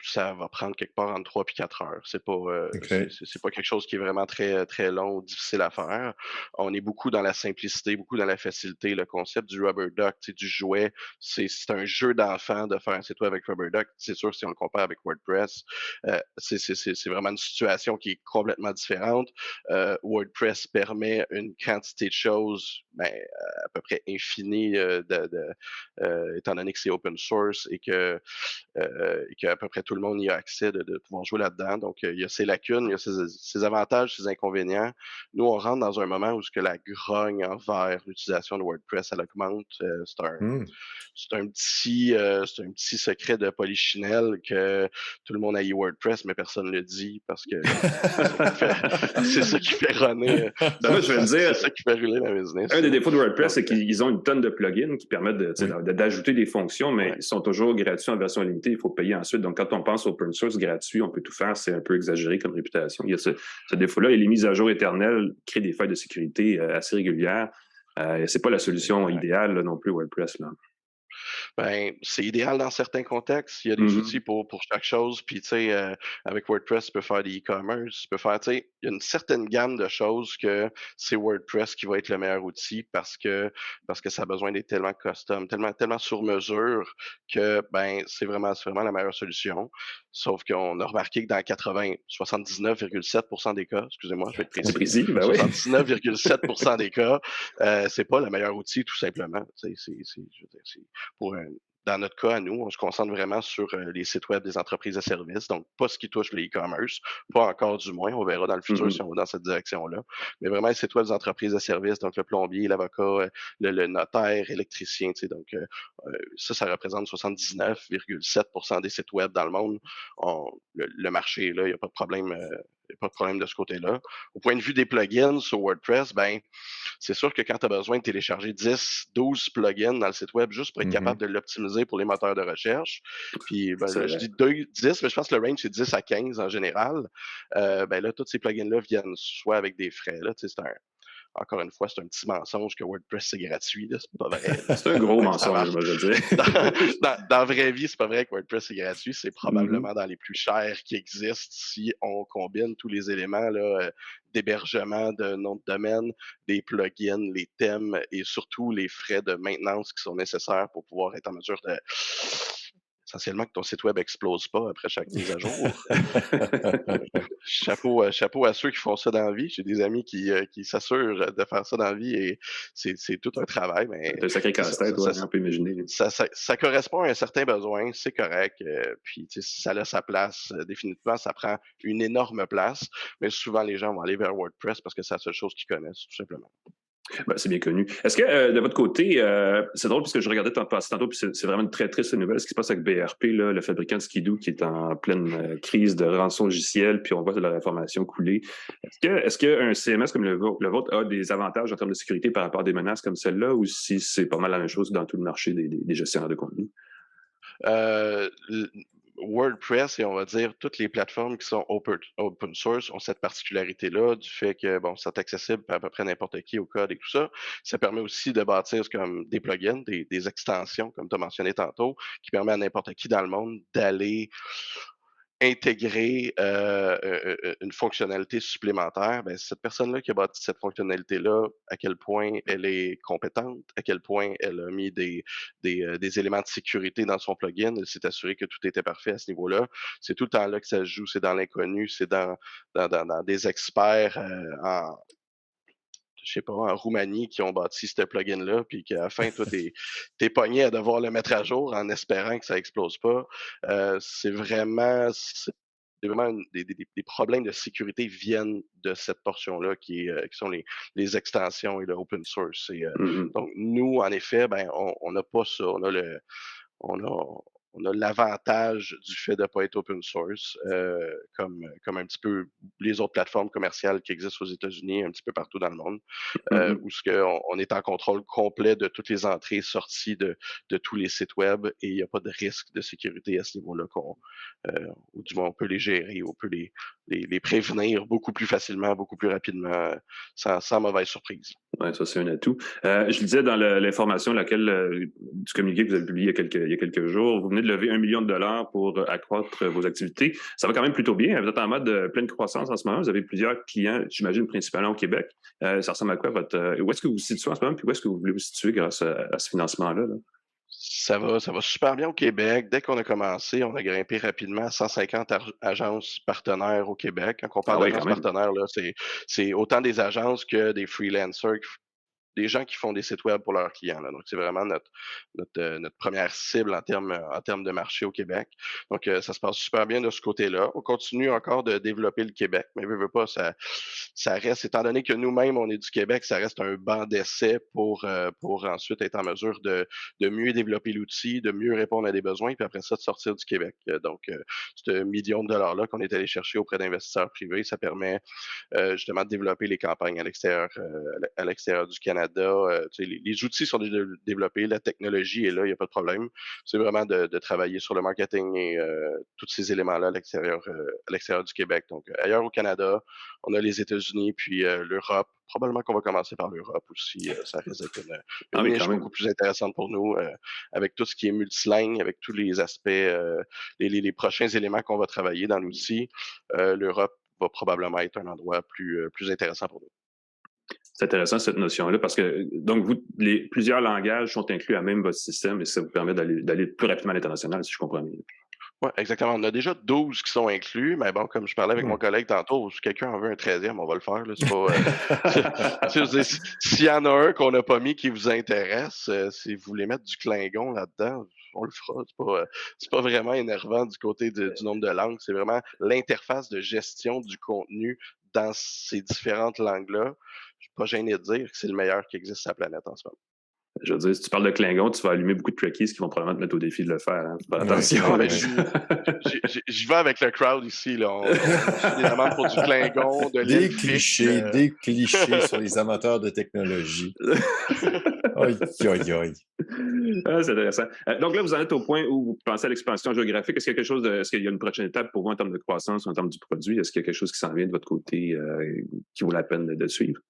ça va prendre quelque part entre 3 et 4 heures. C'est pas, c'est pas quelque chose qui est vraiment très, très long ou difficile à faire. On est beaucoup dans la simplicité, beaucoup dans la facilité. Le concept du RubberDuck, du jouet, c'est un jeu d'enfant de faire un site web avec RubberDuck. C'est sûr, si on le compare avec WordPress, c'est vraiment une situation qui est complètement différente. WordPress permet une quantité de choses à peu près infinie étant donné que c'est open source et qu'à peu près tout le monde y a accès de pouvoir jouer là-dedans. Donc, il y a ses lacunes, il y a ses avantages, ses inconvénients. Nous, on rentre dans un moment où la grogne envers l'utilisation de WordPress, elle augmente. C'est un petit secret de polichinelle que tout le monde haït WordPress, mais personne ne le dit parce que c'est ça qui fait runner. Je vais le dire, c'est ça qui fait rouler la business. Un des défauts de WordPress, c'est qu'ils ont une tonne de plugins qui permettent d'ajouter des fonctions, mais ils sont toujours gratuits en version limitée. Il faut payer ensuite. Donc, quand on pense open source gratuit, on peut tout faire. C'est un peu exagéré comme réputation. Il y a ce défaut-là. Et les mises à jour éternelles créent des failles de sécurité assez régulières. C'est pas la solution idéale là, non plus, WordPress. Là. C'est idéal dans certains contextes. Il y a des outils pour chaque chose. Puis, tu sais, avec WordPress, tu peux faire des e-commerce. Tu peux faire, tu sais, il y a une certaine gamme de choses que c'est WordPress qui va être le meilleur outil parce que ça a besoin d'être tellement custom, tellement sur mesure que, c'est vraiment la meilleure solution. Sauf qu'on a remarqué que dans 79,7% des cas, excusez-moi, je vais être précis. 79,7% des cas, c'est pas le meilleur outil, tout simplement. Dans notre cas, à nous, on se concentre vraiment sur les sites web des entreprises de services, donc pas ce qui touche les e-commerce, pas encore du moins, on verra dans le futur si on va dans cette direction-là, mais vraiment les sites web des entreprises de services, donc le plombier, l'avocat, le notaire, électricien, donc ça représente 79,7% des sites web dans le monde. Le marché, là, il n'y a pas de problème. Il n'y a pas de problème de ce côté-là. Au point de vue des plugins sur WordPress, c'est sûr que quand tu as besoin de télécharger 10, 12 plugins dans le site web juste pour être capable de l'optimiser pour les moteurs de recherche, puis je dis 10, mais je pense que le range c'est 10 à 15 en général, là, tous ces plugins-là viennent soit avec des frais. Là, encore une fois, c'est un petit mensonge que WordPress, c'est gratuit. Là, c'est pas vrai. C'est un gros mensonge, je veux dire. Dans la vraie vie, c'est pas vrai que WordPress, c'est gratuit. C'est probablement dans les plus chers qui existent si on combine tous les éléments là, d'hébergement, de nom de domaine, des plugins, les thèmes et surtout les frais de maintenance qui sont nécessaires pour pouvoir être en mesure de... essentiellement que ton site web explose pas après chaque mise à jour. Chapeau à ceux qui font ça dans la vie. J'ai des amis qui s'assurent de faire ça dans la vie et c'est tout un travail. Mais c'est un sacré casse-tête, on peut imaginer. Ça correspond à un certain besoin, c'est correct. Puis ça a sa place. Définitivement, ça prend une énorme place. Mais souvent, les gens vont aller vers WordPress parce que c'est la seule chose qu'ils connaissent, tout simplement. C'est bien connu. Est-ce que, de votre côté, c'est drôle parce que je regardais tantôt, puis c'est vraiment une très triste nouvelle, ce qui se passe avec BRP, là, le fabricant de Skidoo, qui est en pleine crise de rançon logiciel, puis on voit de la information couler. Est-ce qu'un CMS comme le vôtre a des avantages en termes de sécurité par rapport à des menaces comme celle-là, ou si c'est pas mal la même chose dans tout le marché des gestionnaires de contenu? WordPress et on va dire toutes les plateformes qui sont open source ont cette particularité-là du fait que bon, c'est accessible à peu près n'importe qui au code et tout ça. Ça permet aussi de bâtir comme des plugins, des extensions, comme tu as mentionné tantôt, qui permet à n'importe qui dans le monde d'aller intégrer une fonctionnalité supplémentaire, ben, cette personne-là qui a bâti cette fonctionnalité-là, à quel point elle est compétente, à quel point elle a mis des éléments de sécurité dans son plugin, elle s'est assurée que tout était parfait à ce niveau-là. C'est tout le temps là que ça se joue, c'est dans l'inconnu, c'est dans des experts je sais pas, en Roumanie qui ont bâti ce plugin-là, puis qu'à la fin, toi, t'es pogné à devoir le mettre à jour en espérant que ça explose pas. C'est vraiment des problèmes de sécurité viennent de cette portion-là qui sont les extensions et le open source. Donc, nous, en effet, ben, on n'a pas ça. On a, on a l'avantage du fait de ne pas être open source, comme un petit peu les autres plateformes commerciales qui existent aux États-Unis, un petit peu partout dans le monde, où on est en contrôle complet de toutes les entrées et sorties de tous les sites web et il n'y a pas de risque de sécurité à ce niveau-là, ou du moins on peut les gérer, on peut les prévenir beaucoup plus facilement, beaucoup plus rapidement, sans mauvaise surprise. Oui, ça c'est un atout. Je disais dans l'information du communiqué que vous avez publié il y a quelques jours, vous venez de lever $1 million pour accroître vos activités. Ça va quand même plutôt bien. Vous êtes en mode de pleine croissance en ce moment. Vous avez plusieurs clients, j'imagine principalement au Québec. Ça ressemble à quoi où est-ce que vous vous situez en ce moment, puis où est-ce que vous voulez vous situer grâce à ce financement-là? Là? Ça va super bien au Québec. Dès qu'on a commencé, on a grimpé rapidement à 150 agences partenaires au Québec. Quand on parle d'agences partenaires, là, c'est autant des agences que des freelancers, des gens qui font des sites web pour leurs clients. Là. Donc, c'est vraiment notre première cible en termes de marché au Québec. Donc, ça se passe super bien de ce côté-là. On continue encore de développer le Québec, mais veut pas, ça reste, étant donné que nous-mêmes, on est du Québec, ça reste un banc d'essai pour ensuite être en mesure de mieux développer l'outil, de mieux répondre à des besoins, puis après ça, de sortir du Québec. Donc, ce $1 million là qu'on est allé chercher auprès d'investisseurs privés, ça permet justement de développer les campagnes à l'extérieur du Canada. Les outils sont déjà développés, la technologie est là, il n'y a pas de problème. C'est vraiment de travailler sur le marketing et tous ces éléments-là à l'extérieur du Québec. Donc, ailleurs au Canada, on a les États-Unis, puis l'Europe. Probablement qu'on va commencer par l'Europe aussi. Ça risque d'être une niche beaucoup plus intéressante pour nous, avec tout ce qui est multilingue, avec tous les aspects, les prochains éléments qu'on va travailler dans l'outil. L'Europe va probablement être un endroit plus intéressant pour nous. C'est intéressant cette notion-là parce que donc plusieurs langages sont inclus à même votre système et ça vous permet d'aller plus rapidement à l'international, si je comprends bien. Oui, exactement. On a déjà 12 qui sont inclus, mais bon, comme je parlais avec mon collègue tantôt, si quelqu'un en veut un 13e, on va le faire. Là. C'est pas, s'il y en a un qu'on n'a pas mis qui vous intéresse, si vous voulez mettre du Klingon là-dedans, on le fera. C'est pas vraiment énervant du côté du nombre de langues. C'est vraiment l'interface de gestion du contenu dans ces différentes langues-là. Je suis pas gêné de dire que c'est le meilleur qui existe sur la planète en ce moment. Je veux dire, si tu parles de Klingon, tu vas allumer beaucoup de trekkies qui vont probablement te mettre au défi de le faire. Hein. Faire attention. Ouais, j'y vais avec le crowd ici. Là. On des demandes pour du Klingon, de des clichés sur les amateurs de technologie. Aïe. Ah, c'est intéressant. Donc là, vous en êtes au point où vous pensez à l'expansion géographique. Est-ce qu'il y a une prochaine étape pour vous en termes de croissance, en termes du produit? Est-ce qu'il y a quelque chose qui s'en vient de votre côté qui vaut la peine de suivre?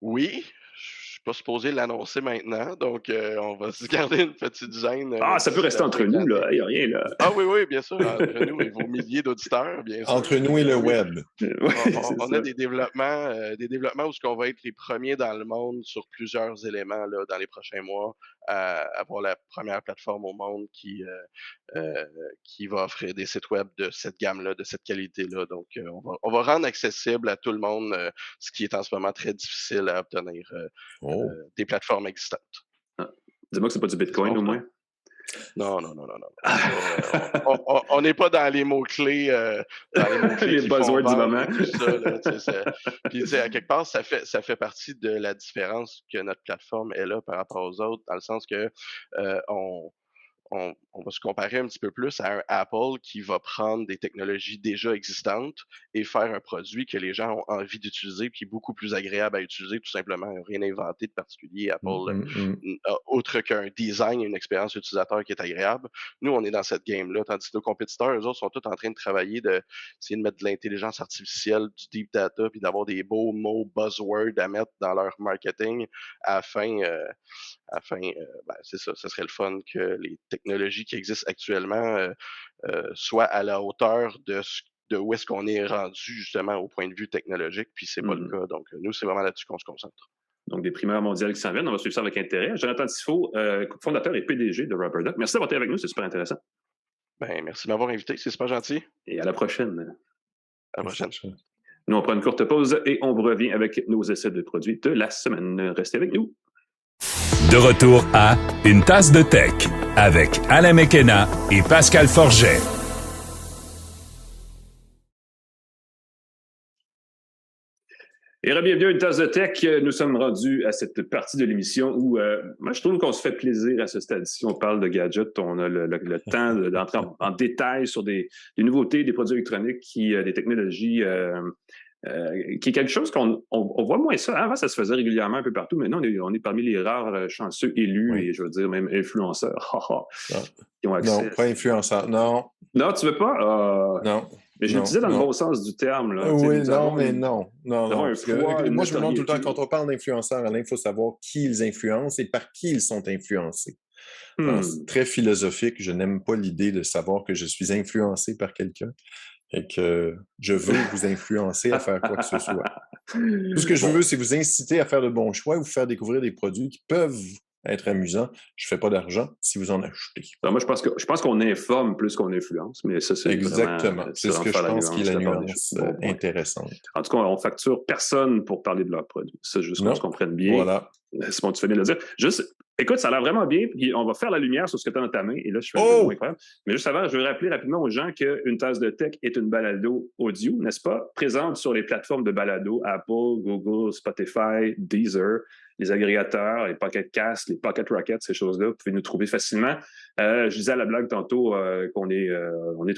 Oui. Je suis pas supposé l'annoncer maintenant, donc on va se garder une petite gêne. Ça peut rester entre nous, là. Il n'y a rien, là. Ah oui, bien sûr, entre nous et vos milliers d'auditeurs, bien sûr. Entre nous et le web. On a des développements où on va être les premiers dans le monde sur plusieurs éléments là, dans les prochains mois, à avoir la première plateforme au monde qui va offrir des sites web de cette gamme-là, de cette qualité-là. Donc, on va rendre accessible à tout le monde ce qui est en ce moment très difficile à obtenir des plateformes existantes. Dis-moi que c'est pas du Bitcoin, au moins. Non. On n'est pas dans les mots-clés. Les buzzwords du moment. Puis, à quelque part, ça fait partie de la différence que notre plateforme est là par rapport aux autres, dans le sens que on va se comparer un petit peu plus à un Apple qui va prendre des technologies déjà existantes et faire un produit que les gens ont envie d'utiliser, qui est beaucoup plus agréable à utiliser, tout simplement. Rien inventé de particulier. Apple, autre qu'un design et une expérience utilisateur qui est agréable. Nous, on est dans cette game-là, tandis que nos compétiteurs, eux autres, sont tous en train de travailler, d'essayer de mettre de l'intelligence artificielle, du deep data, puis d'avoir des beaux mots buzzwords à mettre dans leur marketing afin c'est ça, ce serait le fun que les technologies qui existent actuellement soient à la hauteur de où est-ce qu'on est rendu justement au point de vue technologique, puis c'est pas le cas. Donc, nous, c'est vraiment là-dessus qu'on se concentre. Donc, des primeurs mondiales qui s'en viennent. On va suivre ça avec intérêt. Jonathan Tifo, fondateur et PDG de Rubberduck. Merci d'avoir été avec nous, c'est super intéressant. Merci de m'avoir invité, c'est super gentil. Et à la prochaine. À la prochaine. Nous, on prend une courte pause et on revient avec nos essais de produits de la semaine. Restez avec nous. De retour à Une tasse de tech avec Alain McKenna et Pascal Forget. Et bienvenue à Une tasse de tech. Nous sommes rendus à cette partie de l'émission où moi, je trouve qu'on se fait plaisir à ce stade-ci. On parle de gadgets, on a le temps d'entrer en détail sur des nouveautés, des produits électroniques, des technologies... qui est quelque chose qu'on voit moins ça. Avant, ça se faisait régulièrement un peu partout. Maintenant, on est parmi les rares chanceux élus et je veux dire même influenceurs qui ont accès. Non, pas influenceurs, non. Non, tu veux pas? Non. Mais je le disais dans le bon sens du terme. Là. Oui, non. Moi, je me demande tout le temps, quand on parle d'influenceurs, Alain, il faut savoir qui ils influencent et par qui ils sont influencés. C'est très philosophique. Je n'aime pas l'idée de savoir que je suis influencé par quelqu'un et que je veux vous influencer à faire quoi que ce soit. Tout ce que je veux, c'est vous inciter à faire de bons choix ou vous faire découvrir des produits qui peuvent être amusants. Je ne fais pas d'argent si vous en achetez. Alors moi, je pense qu'on informe plus qu'on influence, mais ça, c'est exactement. Vraiment, c'est ce que je pense qui est la nuance intéressante. En tout cas, on facture personne pour parler de leurs produits. C'est juste qu'on se comprenne bien. Voilà. C'est bon, tu fais bien de le dire. Juste, écoute, ça a l'air vraiment bien. Puis on va faire la lumière sur ce que tu as dans ta main. Et là, je fais un peu incroyable. Mais juste avant, je veux rappeler rapidement aux gens qu'Une tasse de tech est une balado audio, n'est-ce pas? Présente sur les plateformes de balado, Apple, Google, Spotify, Deezer, les agrégateurs, les Pocket Cast, les Pocket Rockets, ces choses-là. Vous pouvez nous trouver facilement. Je disais à la blague tantôt qu'on est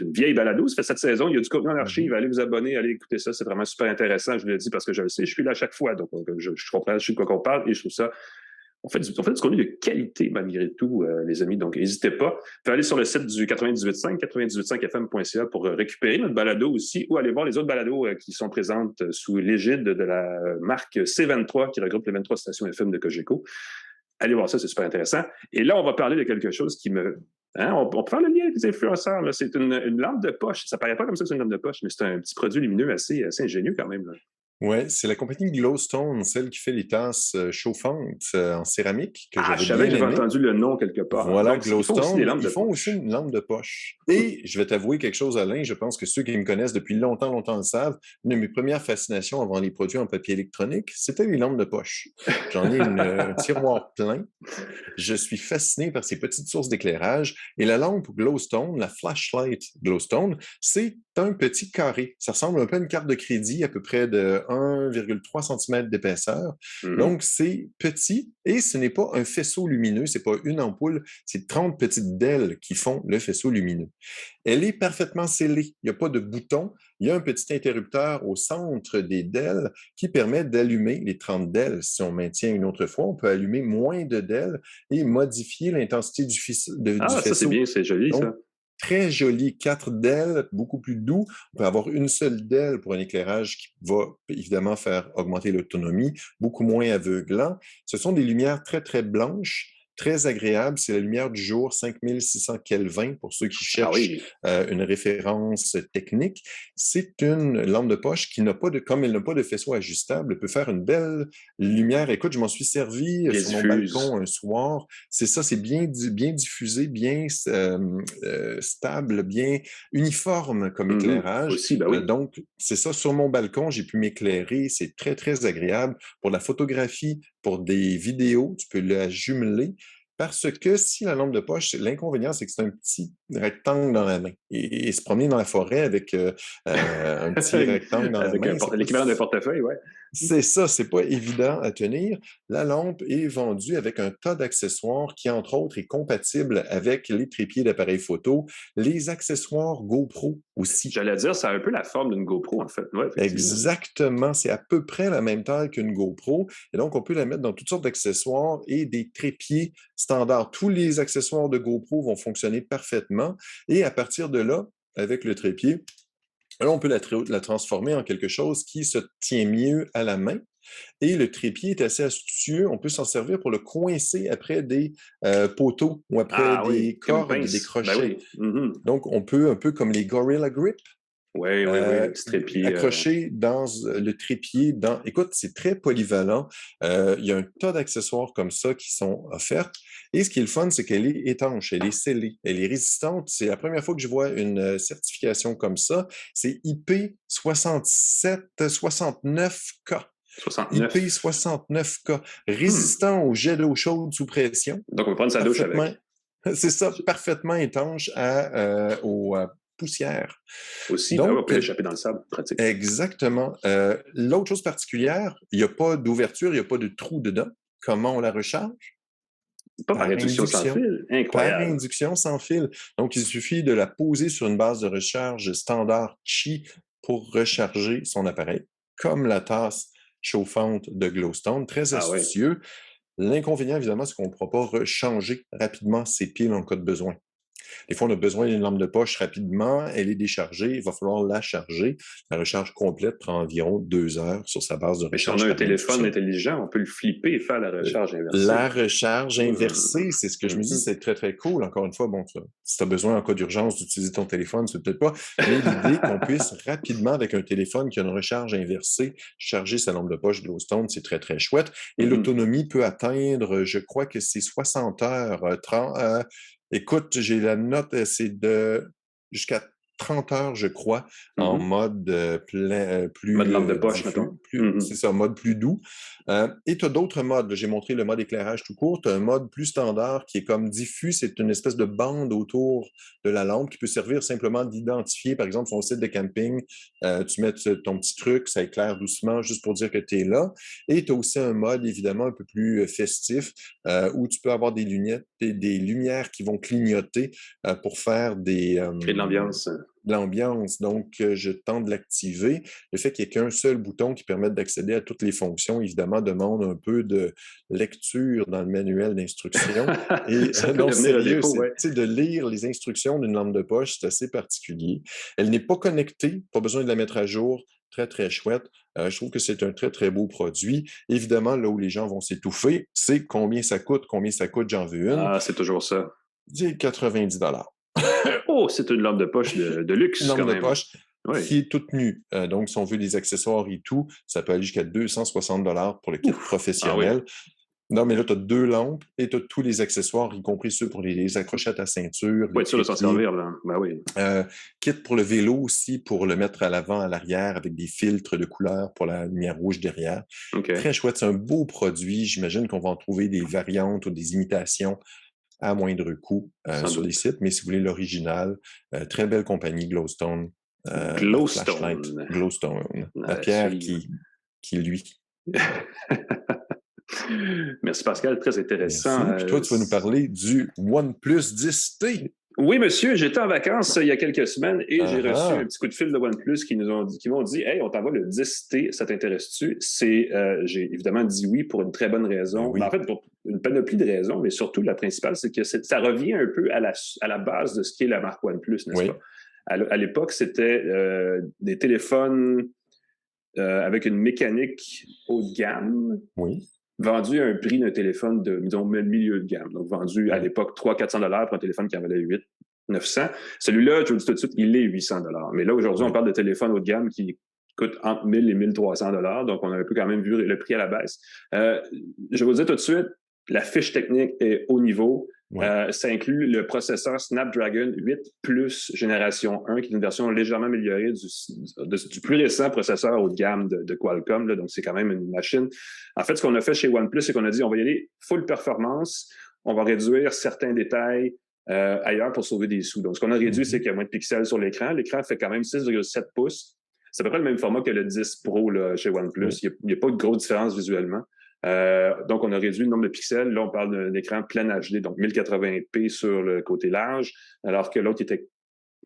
une vieille balado. Ça fait 7 saisons. Il y a du contenu en archive. Allez vous abonner, allez écouter ça. C'est vraiment super intéressant. Je vous le dis parce que je le sais. Je suis là à chaque fois. Donc, je comprends, je sais de quoi on parle et je trouve ça. On fait du contenu de qualité malgré tout, les amis. Donc, n'hésitez pas. Vous pouvez aller sur le site du 98.5, 98.5fm.ca pour récupérer notre balado aussi ou aller voir les autres balados qui sont présentes sous l'égide de la marque C23 qui regroupe les 23 stations FM de Cogeco. Allez voir ça, c'est super intéressant. Et là, on va parler de quelque chose qui me... on peut faire le lien avec les influenceurs. Là. C'est une lampe de poche. Ça paraît pas comme ça que c'est une lampe de poche, mais c'est un petit produit lumineux assez ingénieux quand même. Là. Oui, c'est la compagnie Glowstone, celle qui fait les tasses chauffantes en céramique. Je savais que j'avais entendu le nom quelque part. Voilà, donc, Glowstone, ils font aussi une lampe de poche. Et je vais t'avouer quelque chose, Alain, je pense que ceux qui me connaissent depuis longtemps le savent, une de mes premières fascinations avant les produits en papier électronique, c'était les lampes de poche. J'en ai un tiroir plein. Je suis fasciné par ces petites sources d'éclairage. Et la lampe Glowstone, la flashlight Glowstone, c'est un petit carré. Ça ressemble un peu à une carte de crédit, à peu près de 1,3 cm d'épaisseur. Donc, c'est petit et ce n'est pas un faisceau lumineux, c'est pas une ampoule, c'est 30 petites DEL qui font le faisceau lumineux. Elle est parfaitement scellée. Il n'y a pas de bouton. Il y a un petit interrupteur au centre des DEL qui permet d'allumer les 30 DEL. Si on maintient une autre fois, on peut allumer moins de DEL et modifier l'intensité du faisceau. Ça c'est bien, c'est joli. Donc, ça. Très joli, 4 DEL, beaucoup plus doux. On peut avoir une seule DEL pour un éclairage qui va évidemment faire augmenter l'autonomie, beaucoup moins aveuglant. Ce sont des lumières très, très blanches, très agréables. C'est la lumière du jour, 5600 Kelvin, pour ceux qui cherchent une référence technique. C'est une lampe de poche qui n'a pas de, comme elle n'a pas de faisceau ajustable, elle peut faire une belle lumière. Écoute, je m'en suis servi sur mon balcon un soir. C'est ça, c'est bien diffusé, bien stable, bien uniforme comme éclairage. Aussi, oui. Donc, c'est ça, sur mon balcon, j'ai pu m'éclairer. C'est très, très agréable. Pour la photographie, pour des vidéos, tu peux la jumeler. Parce que si la lampe de poche, l'inconvénient, c'est que c'est un petit rectangle dans la main. Et se promener dans la forêt avec un petit rectangle dans la main. L'équivalent d'un portefeuille, oui. C'est ça, c'est pas évident à tenir. La lampe est vendue avec un tas d'accessoires qui, entre autres, est compatible avec les trépieds d'appareil photo, les accessoires GoPro aussi. J'allais dire, ça a un peu la forme d'une GoPro, en fait. Ouais, exactement, c'est à peu près la même taille qu'une GoPro. Et donc, on peut la mettre dans toutes sortes d'accessoires et des trépieds standards. Tous les accessoires de GoPro vont fonctionner parfaitement. Et à partir de là, avec le trépied, là, on peut la transformer en quelque chose qui se tient mieux à la main. Et le trépied est assez astucieux. On peut s'en servir pour le coincer après des poteaux ou après des cordes, des crochets. Donc, on peut, un peu comme les Gorilla Grip, accroché dans le trépied. Écoute, c'est très polyvalent. Il y a un tas d'accessoires comme ça qui sont offerts. Et ce qui est le fun, c'est qu'elle est étanche, elle est scellée, elle est résistante. C'est la première fois que je vois une certification comme ça. C'est IP69K. IP69K, résistant au jet d'eau chaude sous pression. Donc, on peut prendre sa douche avec. C'est ça, parfaitement étanche aux poussières. Aussi, donc, on peut l'échapper dans le sable, pratique. Exactement. L'autre chose particulière, il n'y a pas d'ouverture, il n'y a pas de trou dedans. Comment on la recharge? Pas par induction sans fil. Incroyable. Par induction sans fil. Donc, il suffit de la poser sur une base de recharge standard Qi pour recharger son appareil, comme la tasse chauffante de Glowstone. Très astucieux. L'inconvénient, évidemment, c'est qu'on ne pourra pas rechanger rapidement ses piles en cas de besoin. Des fois, on a besoin d'une lampe de poche rapidement, elle est déchargée, il va falloir la charger. La recharge complète prend environ 2 heures sur sa base de recharge. Mais si on a un téléphone intelligent, on peut le flipper et faire la recharge inversée. La recharge inversée, c'est ce que je me dis, c'est très, très cool. Encore une fois, bon, si tu as besoin en cas d'urgence d'utiliser ton téléphone, c'est peut-être pas, mais l'idée qu'on puisse rapidement, avec un téléphone qui a une recharge inversée, charger sa lampe de poche Glowstone, c'est très, très chouette. Et l'autonomie peut atteindre, je crois que c'est 60 heures, 30 écoute, j'ai la note, c'est de jusqu'à 30 heures, je crois, en mode plus... Mode lampe de poche, mettons. C'est ça, mode plus doux. Et tu as d'autres modes. J'ai montré le mode éclairage tout court. Tu as un mode plus standard qui est comme diffus. C'est une espèce de bande autour de la lampe qui peut servir simplement d'identifier, par exemple, son site de camping. Tu mets ton petit truc, ça éclaire doucement juste pour dire que tu es là. Et tu as aussi un mode, évidemment, un peu plus festif où tu peux avoir des lumières qui vont clignoter pour faire des... Créer de l'ambiance. L'ambiance. Donc, je tente de l'activer. Le fait qu'il n'y ait qu'un seul bouton qui permette d'accéder à toutes les fonctions, évidemment, demande un peu de lecture dans le manuel d'instruction. Et non, sérieux, c'est de lire les instructions d'une lampe de poche, c'est assez particulier. Elle n'est pas connectée, pas besoin de la mettre à jour. Très, très chouette. Je trouve que c'est un très, très beau produit. Évidemment, là où les gens vont s'étouffer, c'est combien ça coûte, j'en veux une. Ah, c'est toujours ça. C'est 90 $. Oh, c'est une lampe de poche de luxe. Une lampe de poche qui est toute nue. Donc, si on veut des accessoires et tout, ça peut aller jusqu'à 260 $ pour le kit professionnel. Non, mais là, tu as 2 lampes et tu as tous les accessoires, y compris ceux pour les accrocher à ta ceinture. Faut être sûr de s'en servir, là. Ben oui. Kit pour le vélo aussi, pour le mettre à l'avant, à l'arrière, avec des filtres de couleur pour la lumière rouge derrière. Très chouette. C'est un beau produit. J'imagine qu'on va en trouver des variantes ou des imitations à moindre coût sur les sites. Mais si vous voulez l'original, très belle compagnie, Glowstone. Glowstone. La pierre qui lui. Merci Pascal, très intéressant. Puis toi, tu vas nous parler du OnePlus 10T. Oui, monsieur, j'étais en vacances il y a quelques semaines et j'ai reçu un petit coup de fil de OnePlus qui m'ont dit hey, on t'envoie le 10T, ça t'intéresse-tu? J'ai évidemment dit oui pour une très bonne raison. Oui. Mais en fait, pour une panoplie de raisons, mais surtout la principale, c'est que ça revient un peu à la base de ce qu'est la marque OnePlus, n'est-ce pas? À l'époque, c'était des téléphones avec une mécanique haut de gamme. Oui. Vendu à un prix d'un téléphone de, disons, milieu de gamme. Donc, vendu à l'époque 300-400 $ pour un téléphone qui en valait 800-900. Celui-là, je vous le dis tout de suite, il est 800 $. Mais là, aujourd'hui, on parle de téléphones haut de gamme qui coûtent entre 1000 et 1300 $. Donc, on a un peu quand même vu le prix à la baisse. Je vais vous dire tout de suite, la fiche technique est haut niveau. Ça inclut le processeur Snapdragon 8 Plus génération 1, qui est une version légèrement améliorée du plus récent processeur haut de gamme de Qualcomm. Là, donc, c'est quand même une machine. En fait, ce qu'on a fait chez OnePlus, c'est qu'on a dit on va y aller full performance. on va réduire certains détails ailleurs pour sauver des sous. Donc, ce qu'on a réduit, c'est qu'il y a moins de pixels sur l'écran. L'écran fait quand même 6,7 pouces. C'est à peu près le même format que le 10 Pro là, chez OnePlus. Il n'y a pas de grosse différence visuellement. Donc, on a réduit le nombre de pixels. Là, on parle d'un écran plein HD, donc 1080p sur le côté large, alors que l'autre était,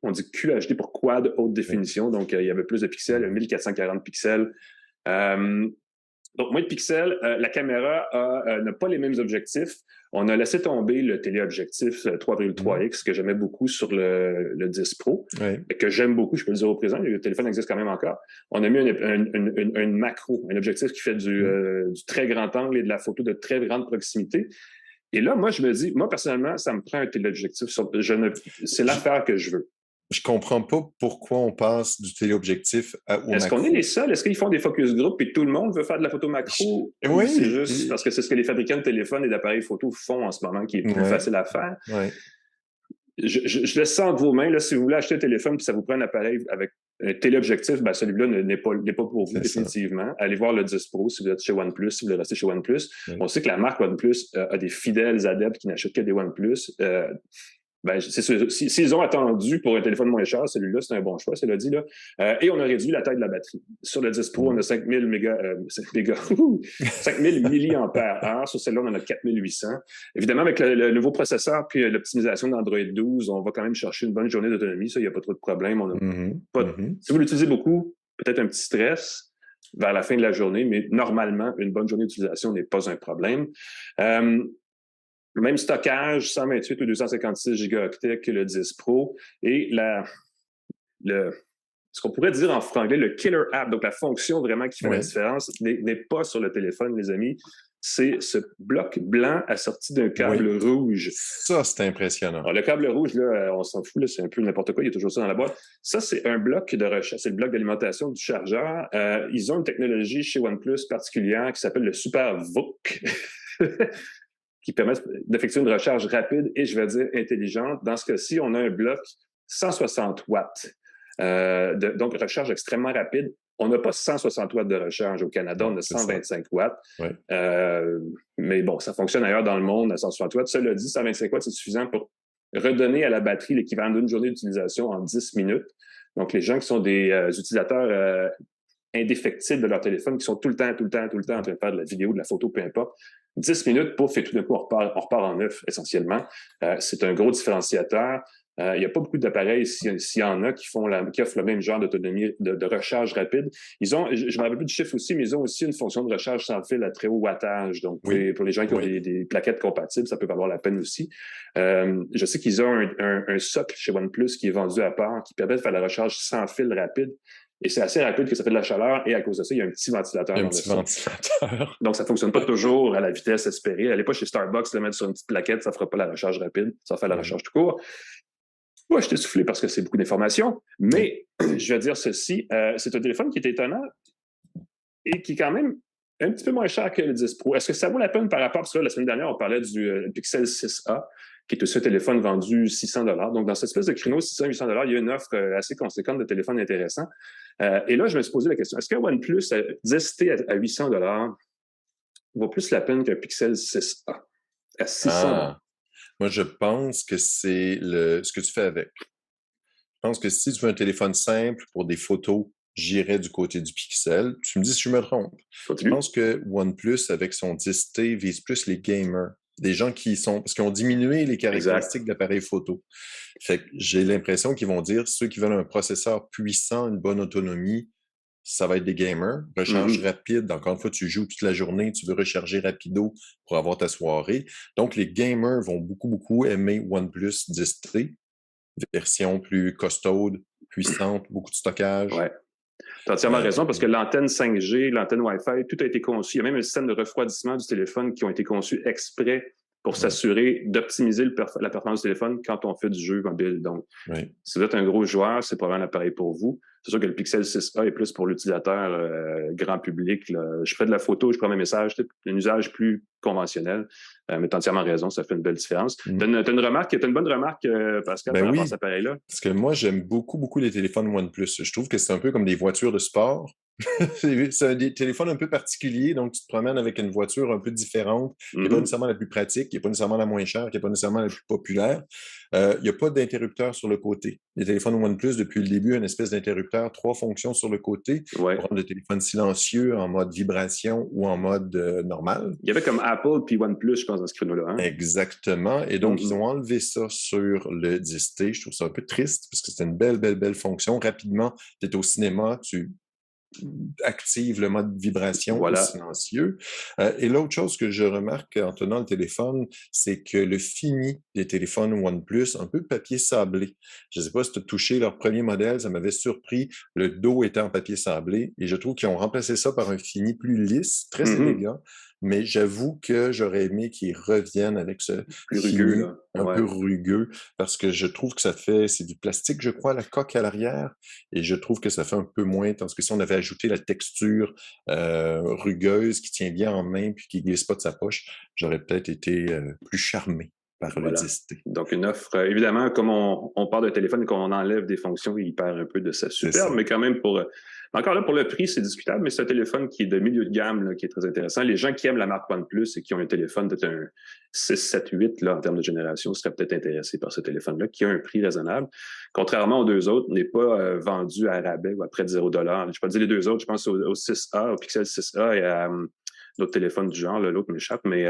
on dit QHD pour quad haute définition. Donc, il y avait plus de pixels, 1440 pixels. Donc, moins de pixels. La caméra n'a pas les mêmes objectifs. On a laissé tomber le téléobjectif 3,3x que j'aimais beaucoup sur le 10 Pro, que j'aime beaucoup, je peux le dire au présent, le téléphone existe quand même encore. On a mis un macro, un objectif qui fait du très grand angle et de la photo de très grande proximité. Et là, moi, je me dis, moi, personnellement, ça me prend un téléobjectif. C'est l'affaire que je veux. Je comprends pas pourquoi on passe du téléobjectif au macro. Est-ce qu'on est les seuls? Est-ce qu'ils font des focus group et tout le monde veut faire de la photo macro? Oui. C'est juste parce que c'est ce que les fabricants de téléphones et d'appareils photo font en ce moment, qui est plus facile à faire. Ouais. Je laisse ça entre vos mains. Là, si vous voulez acheter un téléphone et ça vous prend un appareil avec un téléobjectif, ben celui-là n'est pas pour vous, définitivement. Allez voir le 10 Pro si vous êtes chez OnePlus, si vous voulez rester chez OnePlus. On sait que la marque OnePlus a des fidèles adeptes qui n'achètent que des OnePlus. Ben, c'est sûr, s'ils ont attendu pour un téléphone moins cher, celui-là, c'est un bon choix, cela dit, là. Et on a réduit la taille de la batterie. Sur le 10 Pro, on a 5000 milliampères-heure. Sur celle-là, on en a 4800. Évidemment, avec le nouveau processeur puis l'optimisation d'Android 12, on va quand même chercher une bonne journée d'autonomie. Ça, il n'y a pas trop de problème. Si vous l'utilisez beaucoup, peut-être un petit stress vers la fin de la journée, mais normalement, une bonne journée d'utilisation n'est pas un problème. Même stockage, 128 ou 256 gigaoctets que le 10 Pro. Et ce qu'on pourrait dire en franglais, le killer app, donc la fonction vraiment qui fait la différence, n'est pas sur le téléphone, les amis. C'est ce bloc blanc assorti d'un câble rouge. Ça, c'est impressionnant. Alors, le câble rouge, là, on s'en fout, là, c'est un peu n'importe quoi, il y a toujours ça dans la boîte. Ça, c'est un bloc de recharge, c'est le bloc d'alimentation du chargeur. Ils ont une technologie chez OnePlus particulière qui s'appelle le Super VOOC. qui permettent d'effectuer une recharge rapide et, je vais dire, intelligente. Dans ce cas-ci, on a un bloc 160 watts. Donc, recharge extrêmement rapide. On n'a pas 160 watts de recharge au Canada, on a 125 watts. Mais bon, ça fonctionne ailleurs dans le monde à 160 watts. Cela dit, 125 watts, c'est suffisant pour redonner à la batterie l'équivalent d'une journée d'utilisation en 10 minutes. Donc, les gens qui sont des utilisateurs indéfectibles de leur téléphone, qui sont tout le temps en train de faire de la vidéo, de la photo, peu importe, 10 minutes, pouf, et tout d'un coup, on repart en neuf, essentiellement. C'est un gros différenciateur. Il n'y a pas beaucoup d'appareils, s'il y en a, qui offrent le même genre d'autonomie de recharge rapide. Ils ont, je ne me rappelle plus du chiffre aussi, mais ils ont aussi une fonction de recharge sans fil à très haut wattage. Donc, pour les gens qui ont des plaquettes compatibles, ça peut valoir la peine aussi. Je sais qu'ils ont un socle chez OnePlus qui est vendu à part, qui permet de faire la recharge sans fil rapide. Et c'est assez rapide que ça fait de la chaleur. Et à cause de ça, il y a un petit ventilateur. Donc, ça ne fonctionne pas toujours à la vitesse espérée. Allez pas chez Starbucks, le mettre sur une petite plaquette, ça ne fera pas la recharge rapide. Ça va faire la recharge tout court. Moi, je t'ai soufflé parce que c'est beaucoup d'informations. Mais je vais dire ceci. C'est un téléphone qui est étonnant et qui est quand même un petit peu moins cher que le 10 Pro. Est-ce que ça vaut la peine par rapport, parce que là, la semaine dernière, on parlait du Pixel 6a, qui est aussi un téléphone vendu $600. Donc, dans cette espèce de créneau $600-800, il y a une offre assez conséquente de téléphones intéressants. Et là, je me suis posé la question, est-ce qu'un OnePlus 10T à $800 vaut plus la peine qu'un Pixel 6a à $600? Moi, je pense que c'est ce que tu fais avec. Je pense que si tu veux un téléphone simple pour des photos, j'irais du côté du Pixel. Tu me dis si je me trompe. Je pense que OnePlus, avec son 10T, vise plus les gamers. Des gens parce qu'ils ont diminué les caractéristiques d'appareils photo. Fait que j'ai l'impression qu'ils vont dire, ceux qui veulent un processeur puissant, une bonne autonomie, ça va être des gamers. Recharge rapide. Encore une fois, tu joues toute la journée, tu veux recharger rapido pour avoir ta soirée. Donc, les gamers vont beaucoup aimer OnePlus 10T. Version plus costaude, puissante, beaucoup de stockage. Ouais. Tu as entièrement raison, parce que l'antenne 5G, l'antenne Wi-Fi, tout a été conçu. Il y a même un système de refroidissement du téléphone qui ont été conçus exprès pour s'assurer d'optimiser la performance du téléphone quand on fait du jeu mobile. Donc, si vous êtes un gros joueur, c'est probablement l'appareil pour vous. C'est sûr que le Pixel 6a est plus pour l'utilisateur grand public. Là. Je fais de la photo, je prends mes messages, un usage plus conventionnel. Mais tu as entièrement raison, ça fait une belle différence. Tu as une bonne remarque, Pascal, par rapport à cet appareil-là? Parce que moi, j'aime beaucoup les téléphones OnePlus. Je trouve que c'est un peu comme des voitures de sport. C'est un téléphone un peu particulier, donc tu te promènes avec une voiture un peu différente, qui n'est pas nécessairement la plus pratique, qui n'est pas nécessairement la moins chère, qui n'est pas nécessairement la plus populaire. Il n'y a pas d'interrupteur sur le côté. Les téléphones OnePlus, depuis le début, une espèce d'interrupteur, 3 fonctions sur le côté, pour rendre le téléphone silencieux en mode vibration ou en mode normal. Il y avait comme Apple puis OnePlus, je pense, dans ce créneau-là. Hein? Exactement. Et donc, ils ont enlevé ça sur le 10T. Je trouve ça un peu triste, parce que c'était une belle fonction. Rapidement, tu es au cinéma, tu active le mode vibration silencieux. Et l'autre chose que je remarque en tenant le téléphone, c'est que le fini des téléphones OnePlus, un peu papier sablé. Je ne sais pas si tu as touché leur premier modèle, ça m'avait surpris. Le dos était en papier sablé et je trouve qu'ils ont remplacé ça par un fini plus lisse, très élégant. Mais j'avoue que j'aurais aimé qu'ils reviennent avec ce fini un peu rugueux, parce que je trouve que c'est du plastique, je crois, la coque à l'arrière, et je trouve que ça fait un peu moins, tandis que si on avait ajouté la texture rugueuse qui tient bien en main puis qui ne glisse pas de sa poche, j'aurais peut-être été plus charmé par le 10T. Donc, une offre, évidemment, comme on part de téléphone et qu'on enlève des fonctions, il perd un peu de sa superbe, mais quand même, encore là, pour le prix, c'est discutable, mais c'est un téléphone qui est de milieu de gamme, là, qui est très intéressant. Les gens qui aiment la marque OnePlus et qui ont un téléphone peut-être un 6, 7, 8 là, en termes de génération seraient peut-être intéressés par ce téléphone-là, qui a un prix raisonnable. Contrairement aux deux autres, n'est pas vendu à rabais ou à près de $0. Je ne vais pas dire les deux autres, je pense au 6A, au Pixel 6A et à d'autres téléphones du genre, là, l'autre m'échappe, mais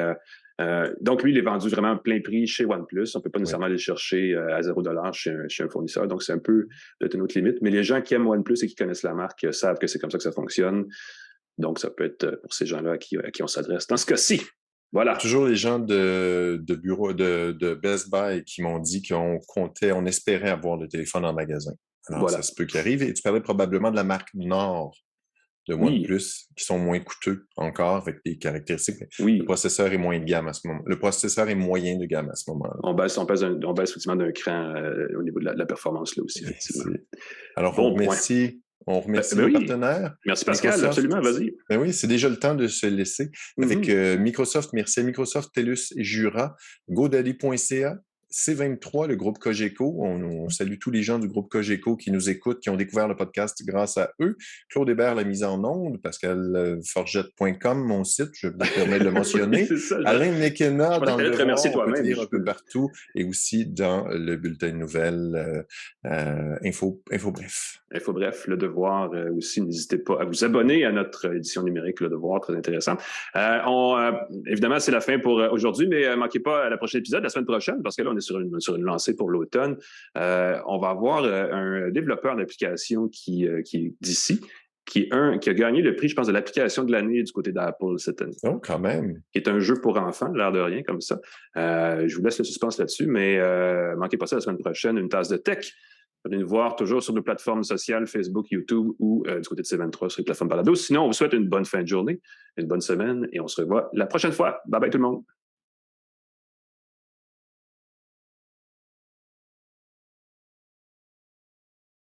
donc, lui, il est vendu vraiment plein prix chez OnePlus. On ne peut pas nécessairement aller chercher à $0 chez un fournisseur. Donc, c'est un peu de notre limite. Mais les gens qui aiment OnePlus et qui connaissent la marque savent que c'est comme ça que ça fonctionne. Donc, ça peut être pour ces gens-là à qui on s'adresse. Dans ce cas-ci, voilà. Toujours les gens de bureau de Best Buy qui m'ont dit qu'on espérait avoir le téléphone en magasin. Alors, ça se peut qu'il arrive. Et tu parlais probablement de la marque Nord de OnePlus, qui sont moins coûteux encore, avec des caractéristiques. Le processeur est moins de gamme à ce moment. Le processeur est moyen de gamme à ce moment-là. On baisse effectivement d'un cran au niveau de la performance là aussi, effectivement. Alors, on remercie nos partenaires. Merci Pascal, Microsoft, absolument, vas-y. Oui, c'est déjà le temps de se laisser. Avec Microsoft, merci à Microsoft, TELUS et Jura, GoDaddy.ca, C23, le groupe Cogeco. On salue tous les gens du groupe Cogeco qui nous écoutent, qui ont découvert le podcast grâce à eux. Claude Hébert, la mise en onde, pascalforgette.com, mon site, je me permets de le mentionner. Alain McKenna dans le Devoir, on peut lire un peu partout, et aussi dans le bulletin de nouvelles Info Bref. Info Bref, Le Devoir aussi, n'hésitez pas à vous abonner à notre édition numérique Le Devoir, très intéressant. Évidemment, c'est la fin pour aujourd'hui, mais manquez pas à la prochaine épisode, la semaine prochaine, parce que là, on est sur une lancée pour l'automne. On va avoir un développeur d'application qui est d'ici, qui a gagné le prix, je pense, de l'application de l'année du côté d'Apple cette année. Oh, quand même! Qui est un jeu pour enfants, l'air de rien, comme ça. Je vous laisse le suspense là-dessus, mais manquez pas ça la semaine prochaine, une tasse de tech. Venez nous voir toujours sur nos plateformes sociales, Facebook, YouTube ou du côté de C23 sur les plateformes Balado. Sinon, on vous souhaite une bonne fin de journée, une bonne semaine et on se revoit la prochaine fois. Bye bye tout le monde!